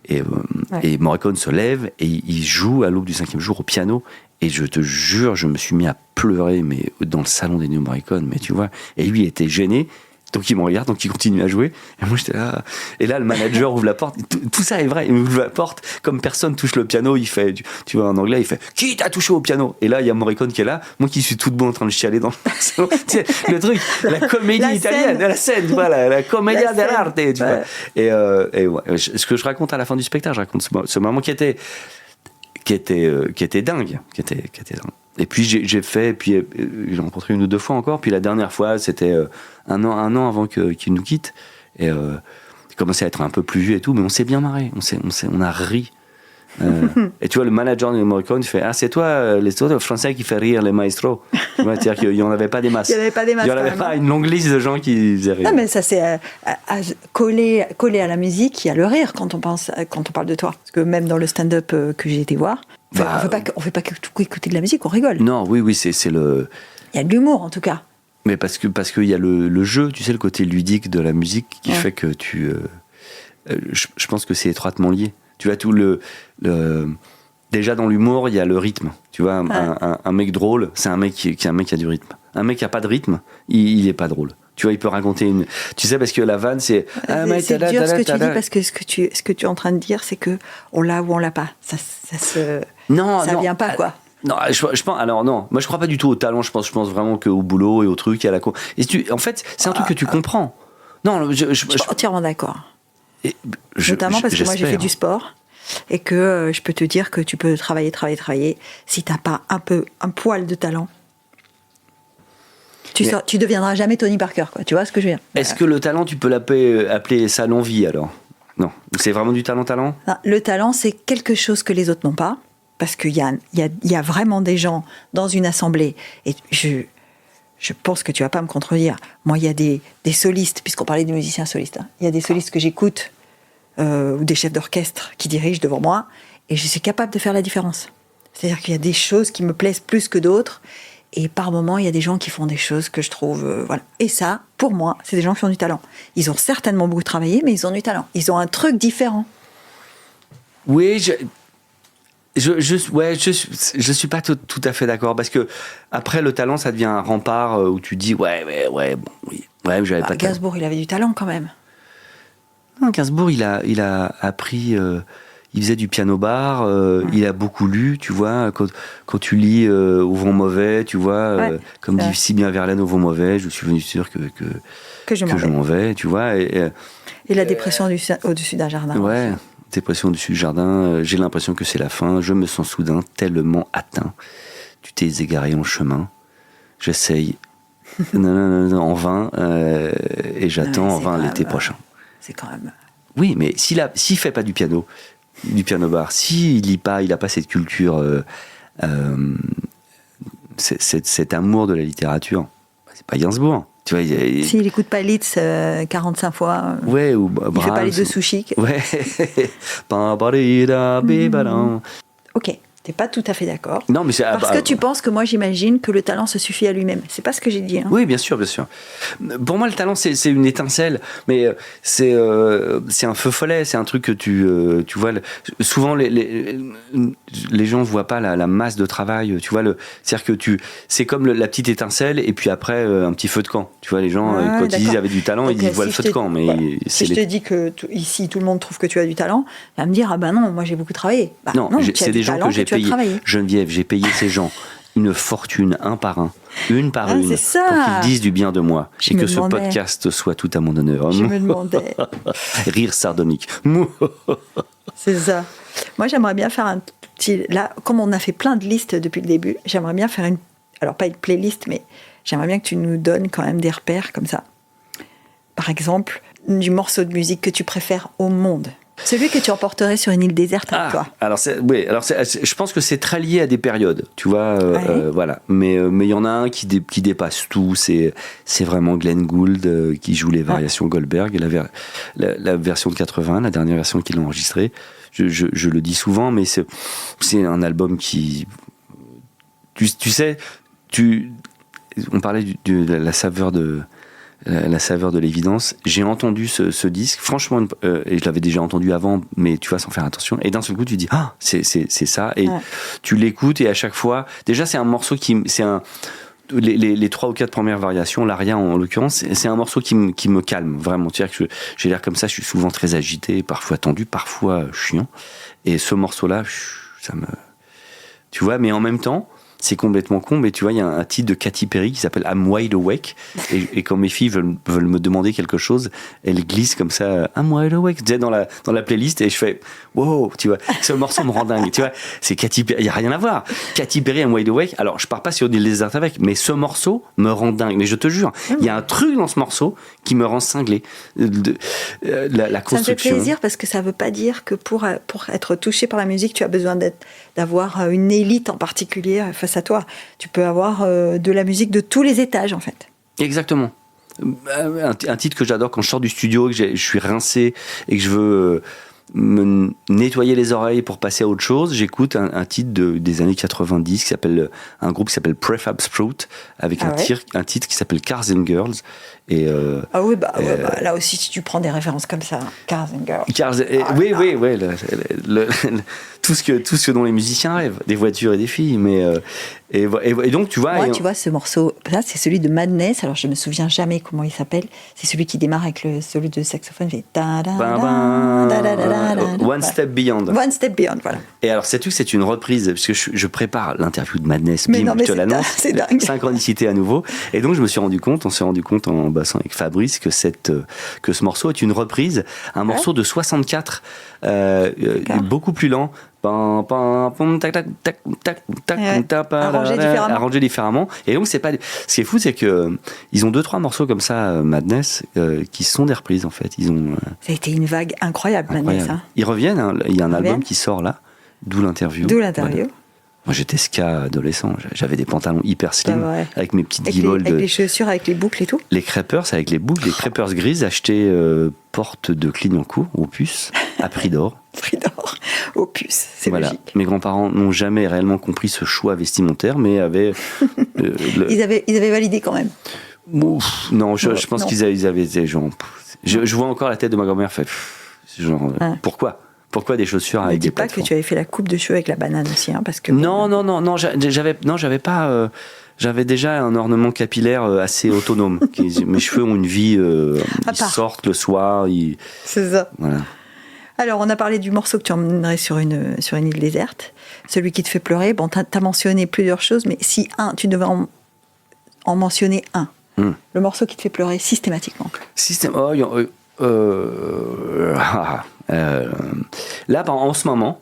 [SPEAKER 2] Et Morricone se lève et il joue à l'aube du 5e jour au piano, et je te jure, je me suis mis à pleurer, mais dans le salon d'Ennio Morricone, mais tu vois, et lui il était gêné, donc il me regarde, donc il continue à jouer, et moi j'étais là, et là le manager ouvre la porte, tout ça est vrai, il ouvre la porte, comme personne touche le piano, il fait, tu vois, en anglais, il fait « Qui t'a touché au piano ?» Et là il y a Morricone qui est là, moi qui suis tout debout en train de chialer dans le salon, tu sais, le truc, la comédie italienne, la scène, tu vois, la commedia dell'arte, tu vois. Et ouais, ce que je raconte à la fin du spectacle, je raconte ce moment qui était dingue, qui était dingue. Et puis j'ai rencontré 1 ou 2 fois encore, puis la dernière fois c'était un an avant qu'il nous quitte, et il commençait à être un peu plus vieux et tout, mais on s'est bien marré, on a ri. Et tu vois, le manager de Morricone fait « Ah, c'est toi, les autres Français qui fait rire les maestros ». C'est-à-dire qu'il n'y en avait pas des masses.
[SPEAKER 1] Il n'y en avait pas des masses.
[SPEAKER 2] Il n'y en avait pas une longue liste de gens qui faisaient rire.
[SPEAKER 1] Non, mais ça, c'est collé à la musique, il y a le rire quand on parle de toi. Parce que même dans le stand-up que j'ai été voir, on ne fait pas que écouter de la musique, on rigole.
[SPEAKER 2] Non, oui, c'est le...
[SPEAKER 1] Il y a de l'humour, en tout cas.
[SPEAKER 2] Mais parce qu'il y a le jeu, tu sais, le côté ludique de la musique qui fait que je pense que c'est étroitement lié. Tu vois, déjà dans l'humour, il y a le rythme. Tu vois, un mec drôle, c'est un mec qui a du rythme. Un mec qui a pas de rythme, il est pas drôle. Tu vois, il peut raconter une... Tu sais, parce que la vanne, c'est...
[SPEAKER 1] C'est dur ce que tu dis, parce que ce que tu es en train de dire, c'est que on l'a ou on l'a pas. Ça vient pas, quoi.
[SPEAKER 2] Non, je pense. Alors non, moi je crois pas du tout au talent. Je pense vraiment qu'au boulot et au truc, et à la con. En fait, c'est un truc que tu comprends. Non, je suis
[SPEAKER 1] entièrement d'accord. Notamment parce que moi j'ai fait du sport et que je peux te dire que tu peux travailler. Si t'as pas un poil de talent, tu deviendras jamais Tony Parker, quoi. Tu vois ce que je veux dire?
[SPEAKER 2] Est-ce que le talent, tu peux appeler ça l'envie alors? Non. C'est vraiment du talent.
[SPEAKER 1] Non, le talent, c'est quelque chose que les autres n'ont pas, parce qu'il y a vraiment des gens dans une assemblée, et je pense que tu vas pas me contredire. Moi, il y a des solistes, puisqu'on parlait des musiciens solistes, hein. Il y a des solistes que j'écoute, ou des chefs d'orchestre qui dirigent devant moi, et je suis capable de faire la différence. C'est-à-dire qu'il y a des choses qui me plaisent plus que d'autres, et par moments, il y a des gens qui font des choses que je trouve... voilà. Et ça, pour moi, c'est des gens qui ont du talent. Ils ont certainement beaucoup travaillé, mais ils ont du talent. Ils ont un truc différent.
[SPEAKER 2] Oui, je suis pas tout à fait d'accord, parce que après le talent ça devient un rempart où tu dis bon oui, j'avais pas de talent.
[SPEAKER 1] Gainsbourg, il avait du talent quand même.
[SPEAKER 2] Non, Gainsbourg il a appris, il faisait du piano bar, il a beaucoup lu, tu vois, quand tu lis Au vent mauvais, tu vois, comme dit si bien Verlaine, Au vent mauvais, je suis venu sûr que je m'en vais, tu vois, et
[SPEAKER 1] la dépression au-dessus d'un jardin.
[SPEAKER 2] Ouais. Aussi. Dépression au-dessus du jardin, j'ai l'impression que c'est la fin, je me sens soudain tellement atteint. Tu t'es égaré en chemin, j'essaye en vain, et j'attends en vain l'été prochain.
[SPEAKER 1] C'est quand même...
[SPEAKER 2] Oui, mais s'il fait pas du piano bar, s'il lit pas, il a pas cette culture, cet amour de la littérature, c'est pas Gainsbourg. Tu vois,
[SPEAKER 1] s'il écoute pas Litz 45 fois,
[SPEAKER 2] ouais, ou
[SPEAKER 1] il fait pas les deux sushis.
[SPEAKER 2] Ouais.
[SPEAKER 1] Ok, t'es pas tout à fait d'accord.
[SPEAKER 2] Non, mais
[SPEAKER 1] parce que tu penses que moi j'imagine que le talent se suffit à lui-même. C'est pas ce que j'ai dit. Hein.
[SPEAKER 2] Oui, bien sûr. Pour moi, le talent c'est une étincelle, mais c'est un feu follet. C'est un truc que tu vois. Souvent les gens voient pas la masse de travail. Tu vois c'est-à-dire que c'est comme la petite étincelle et puis après un petit feu de camp. Tu vois, les gens quand ils disent qu'ils avaient du talent, donc, ils voient le feu de camp. Mais
[SPEAKER 1] voilà. Si je te dis que ici tout le monde trouve que tu as du talent, il va me dire ah ben non, moi j'ai beaucoup travaillé. Bah, non,
[SPEAKER 2] c'est des gens que j'ai payé. Geneviève, j'ai payé ces gens une fortune, un par un, une par une, pour qu'ils disent du bien de moi. Et que ce podcast soit tout à mon honneur.
[SPEAKER 1] Je me demandais.
[SPEAKER 2] Rire sardonique.
[SPEAKER 1] C'est ça. Moi, j'aimerais bien faire un petit... Là, comme on a fait plein de listes depuis le début, j'aimerais bien faire alors, pas une playlist, mais j'aimerais bien que tu nous donnes quand même des repères comme ça. Par exemple, du morceau de musique que tu préfères au monde. Celui que tu emporterais sur une île déserte avec toi.
[SPEAKER 2] Alors je pense que c'est très lié à des périodes, tu vois, voilà. Mais il y en a un qui dépasse tout, c'est vraiment Glenn Gould qui joue les variations Goldberg, la version de 80, la dernière version qu'il a enregistrée. Je le dis souvent, mais c'est un album qui, tu sais, on parlait de la saveur de l'évidence. J'ai entendu ce disque, franchement, et je l'avais déjà entendu avant, mais tu vois, sans faire attention. Et d'un seul coup, tu dis, ah, c'est ça. Et tu l'écoutes, et à chaque fois, déjà, c'est un morceau les 3 ou 4 premières variations, l'aria en l'occurrence, c'est un morceau qui me calme, vraiment. C'est-à-dire que j'ai l'air comme ça, je suis souvent très agité, parfois tendu, parfois chiant. Et ce morceau-là, ça me... Tu vois, mais en même temps, c'est complètement con, mais tu vois, il y a un titre de Katy Perry qui s'appelle I'm Wide Awake, et quand mes filles veulent me demander quelque chose, elles glissent comme ça, I'm Wide Awake, tu sais, dans la playlist, et je fais, wow, tu vois, ce morceau me rend dingue, tu vois, c'est Katy Perry, il n'y a rien à voir. Katy Perry, I'm Wide Awake, alors je pars pas sur une île déserte avec, mais ce morceau me rend dingue, mais je te jure, il y a un truc dans ce morceau qui me rend cinglé. La construction.
[SPEAKER 1] Ça me fait plaisir parce que ça veut pas dire que pour être touché par la musique, tu as besoin d'avoir une élite en particulier face à toi. Tu peux avoir de la musique de tous les étages, en fait.
[SPEAKER 2] Exactement. Un titre que j'adore quand je sors du studio, que je suis rincé et que je veux me nettoyer les oreilles pour passer à autre chose, j'écoute un titre des années 90 qui s'appelle, un groupe qui s'appelle Prefab Sprout, avec un titre qui s'appelle Cars and Girls. Et
[SPEAKER 1] là aussi, si tu prends des références comme ça, Cars and Girls.
[SPEAKER 2] Oui, tout ce dont les musiciens rêvent, des voitures et des filles, mais et donc tu vois.
[SPEAKER 1] Moi, tu vois, ce morceau, là, c'est celui de Madness. Alors, je me souviens jamais comment il s'appelle. C'est celui qui démarre avec celui de saxophone. Fait
[SPEAKER 2] One Step Beyond.
[SPEAKER 1] One Step Beyond, voilà.
[SPEAKER 2] Et alors, sais-tu que c'est une reprise, parce que je prépare l'interview de Madness. Je te l'annonce.
[SPEAKER 1] C'est dingue.
[SPEAKER 2] Synchronicité à nouveau. Et donc, on s'est rendu compte en bossant avec Fabrice que ce morceau est une reprise, un morceau de 64, beaucoup plus lent, pam, pam, pam, tac, tac, tac, tac, tac,
[SPEAKER 1] Ouais.
[SPEAKER 2] tac,
[SPEAKER 1] Arrangé différemment.
[SPEAKER 2] Et donc, c'est pas. Ce qui est fou, c'est que ils ont 2-3 morceaux comme ça, Madness, qui sont des reprises en fait. Ils ont.
[SPEAKER 1] Ça a été une vague incroyable, Madness. Hein.
[SPEAKER 2] Ils reviennent. Hein. Il y a un
[SPEAKER 1] Ils
[SPEAKER 2] album
[SPEAKER 1] reviennent.
[SPEAKER 2] qui sort là, d'où l'interview.
[SPEAKER 1] Voilà.
[SPEAKER 2] Moi, j'étais ska adolescent. J'avais des pantalons hyper slim,
[SPEAKER 1] Ouais.
[SPEAKER 2] avec mes petites
[SPEAKER 1] Avec
[SPEAKER 2] guibolles.
[SPEAKER 1] les chaussures, avec les boucles et tout.
[SPEAKER 2] Les crêpeurs avec les boucles, les crêpeurs grises achetées porte de Clignancourt, au Puce, à prix d'or.
[SPEAKER 1] Prix d'or, opus, c'est logique.
[SPEAKER 2] Mes grands-parents n'ont jamais réellement compris ce choix vestimentaire, mais avaient.
[SPEAKER 1] Ils avaient validé quand même.
[SPEAKER 2] Ouf, non, je pense qu'ils avaient des gens. Je vois encore la tête de ma grand-mère fait. Genre, pourquoi des chaussures avec des
[SPEAKER 1] plateformes ? Ne dis pas que tu avais fait la coupe de cheveux avec la banane aussi, hein, parce que.
[SPEAKER 2] Non, j'avais pas. J'avais déjà un ornement capillaire assez autonome. Mes cheveux ont une vie. Ils sortent le soir.
[SPEAKER 1] C'est ça.
[SPEAKER 2] Voilà.
[SPEAKER 1] Alors, on a parlé du morceau que tu emmènerais sur une île déserte, celui qui te fait pleurer. Bon, t'as mentionné plusieurs choses, mais si tu devais en mentionner un, le morceau qui te fait pleurer systématiquement.
[SPEAKER 2] Là, en ce moment,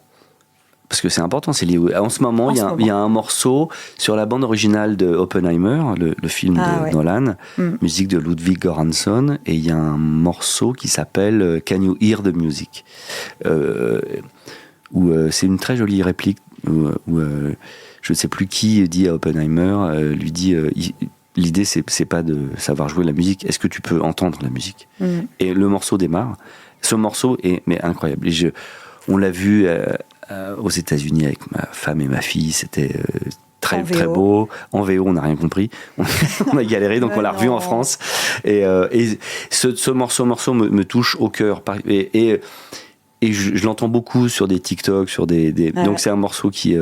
[SPEAKER 2] parce que c'est important, c'est lié. En ce moment, il y a un morceau sur la bande originale de Oppenheimer, le film de Nolan, musique de Ludwig Göransson, et il y a un morceau qui s'appelle Can You Hear the Music, où c'est une très jolie réplique où je ne sais plus qui dit à Oppenheimer, lui dit l'idée c'est pas de savoir jouer la musique, est-ce que tu peux entendre la musique? Et le morceau démarre. Ce morceau est incroyable. Et on l'a vu aux États-Unis avec ma femme et ma fille, c'était très beau. En VO, on n'a rien compris. On a galéré, donc on l'a revu en France. Et ce morceau me touche au cœur. Et je l'entends beaucoup sur des TikTok, donc c'est un morceau qui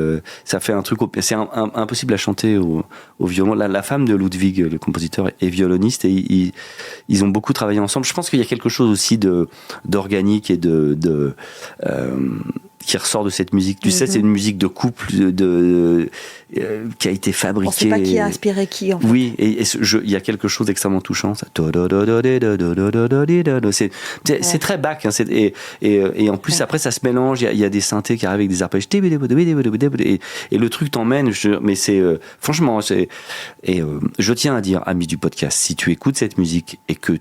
[SPEAKER 2] ça fait un truc. C'est impossible à chanter au violon. La femme de Ludwig, le compositeur, est violoniste et ils ont beaucoup travaillé ensemble. Je pense qu'il y a quelque chose aussi d'organique et qui ressort de cette musique. Tu sais, c'est une musique de couple qui a été fabriquée.
[SPEAKER 1] On ne sait pas qui a inspiré qui, en fait.
[SPEAKER 2] Oui, et il y a quelque chose d'extrêmement touchant. Ça. C'est très Bach. Hein, et en plus, après, ça se mélange. Il y a des synthés qui arrivent avec des arpèges. Et le truc t'emmène. Mais c'est... franchement, je tiens à dire, amis du podcast, si tu écoutes cette musique et que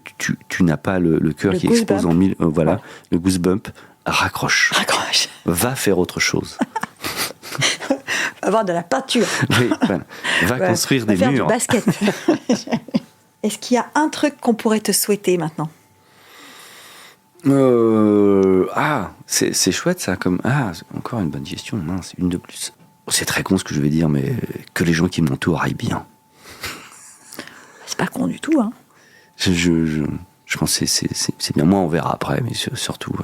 [SPEAKER 2] tu n'as pas le cœur qui explose en mille... le goosebump, raccroche. Va faire autre chose.
[SPEAKER 1] Avoir de la peinture.
[SPEAKER 2] Oui, va construire des
[SPEAKER 1] faire
[SPEAKER 2] murs.
[SPEAKER 1] Du basket. Est-ce qu'il y a un truc qu'on pourrait te souhaiter maintenant?
[SPEAKER 2] C'est chouette ça. Encore une bonne question. Mince, une de plus. C'est très con ce que je vais dire, mais que les gens qui m'entourent aillent bien.
[SPEAKER 1] C'est pas con du tout, hein.
[SPEAKER 2] Je pense que c'est bien. Moi, on verra après, mais surtout,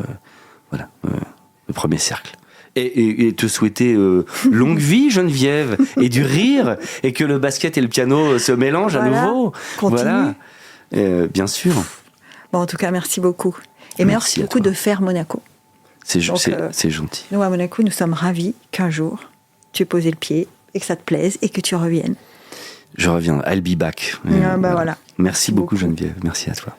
[SPEAKER 2] le premier cercle. Et te souhaiter longue vie, Geneviève, et du rire, et que le basket et le piano se mélangent à nouveau.
[SPEAKER 1] Continue.
[SPEAKER 2] Voilà, bien sûr.
[SPEAKER 1] Bon, en tout cas, merci beaucoup. Et merci beaucoup de faire Monaco.
[SPEAKER 2] C'est gentil.
[SPEAKER 1] Nous, à Monaco, nous sommes ravis qu'un jour, tu aies posé le pied, et que ça te plaise, et que tu reviennes.
[SPEAKER 2] Je reviens. I'll be back.
[SPEAKER 1] Voilà.
[SPEAKER 2] Merci beaucoup, Geneviève. Merci à toi.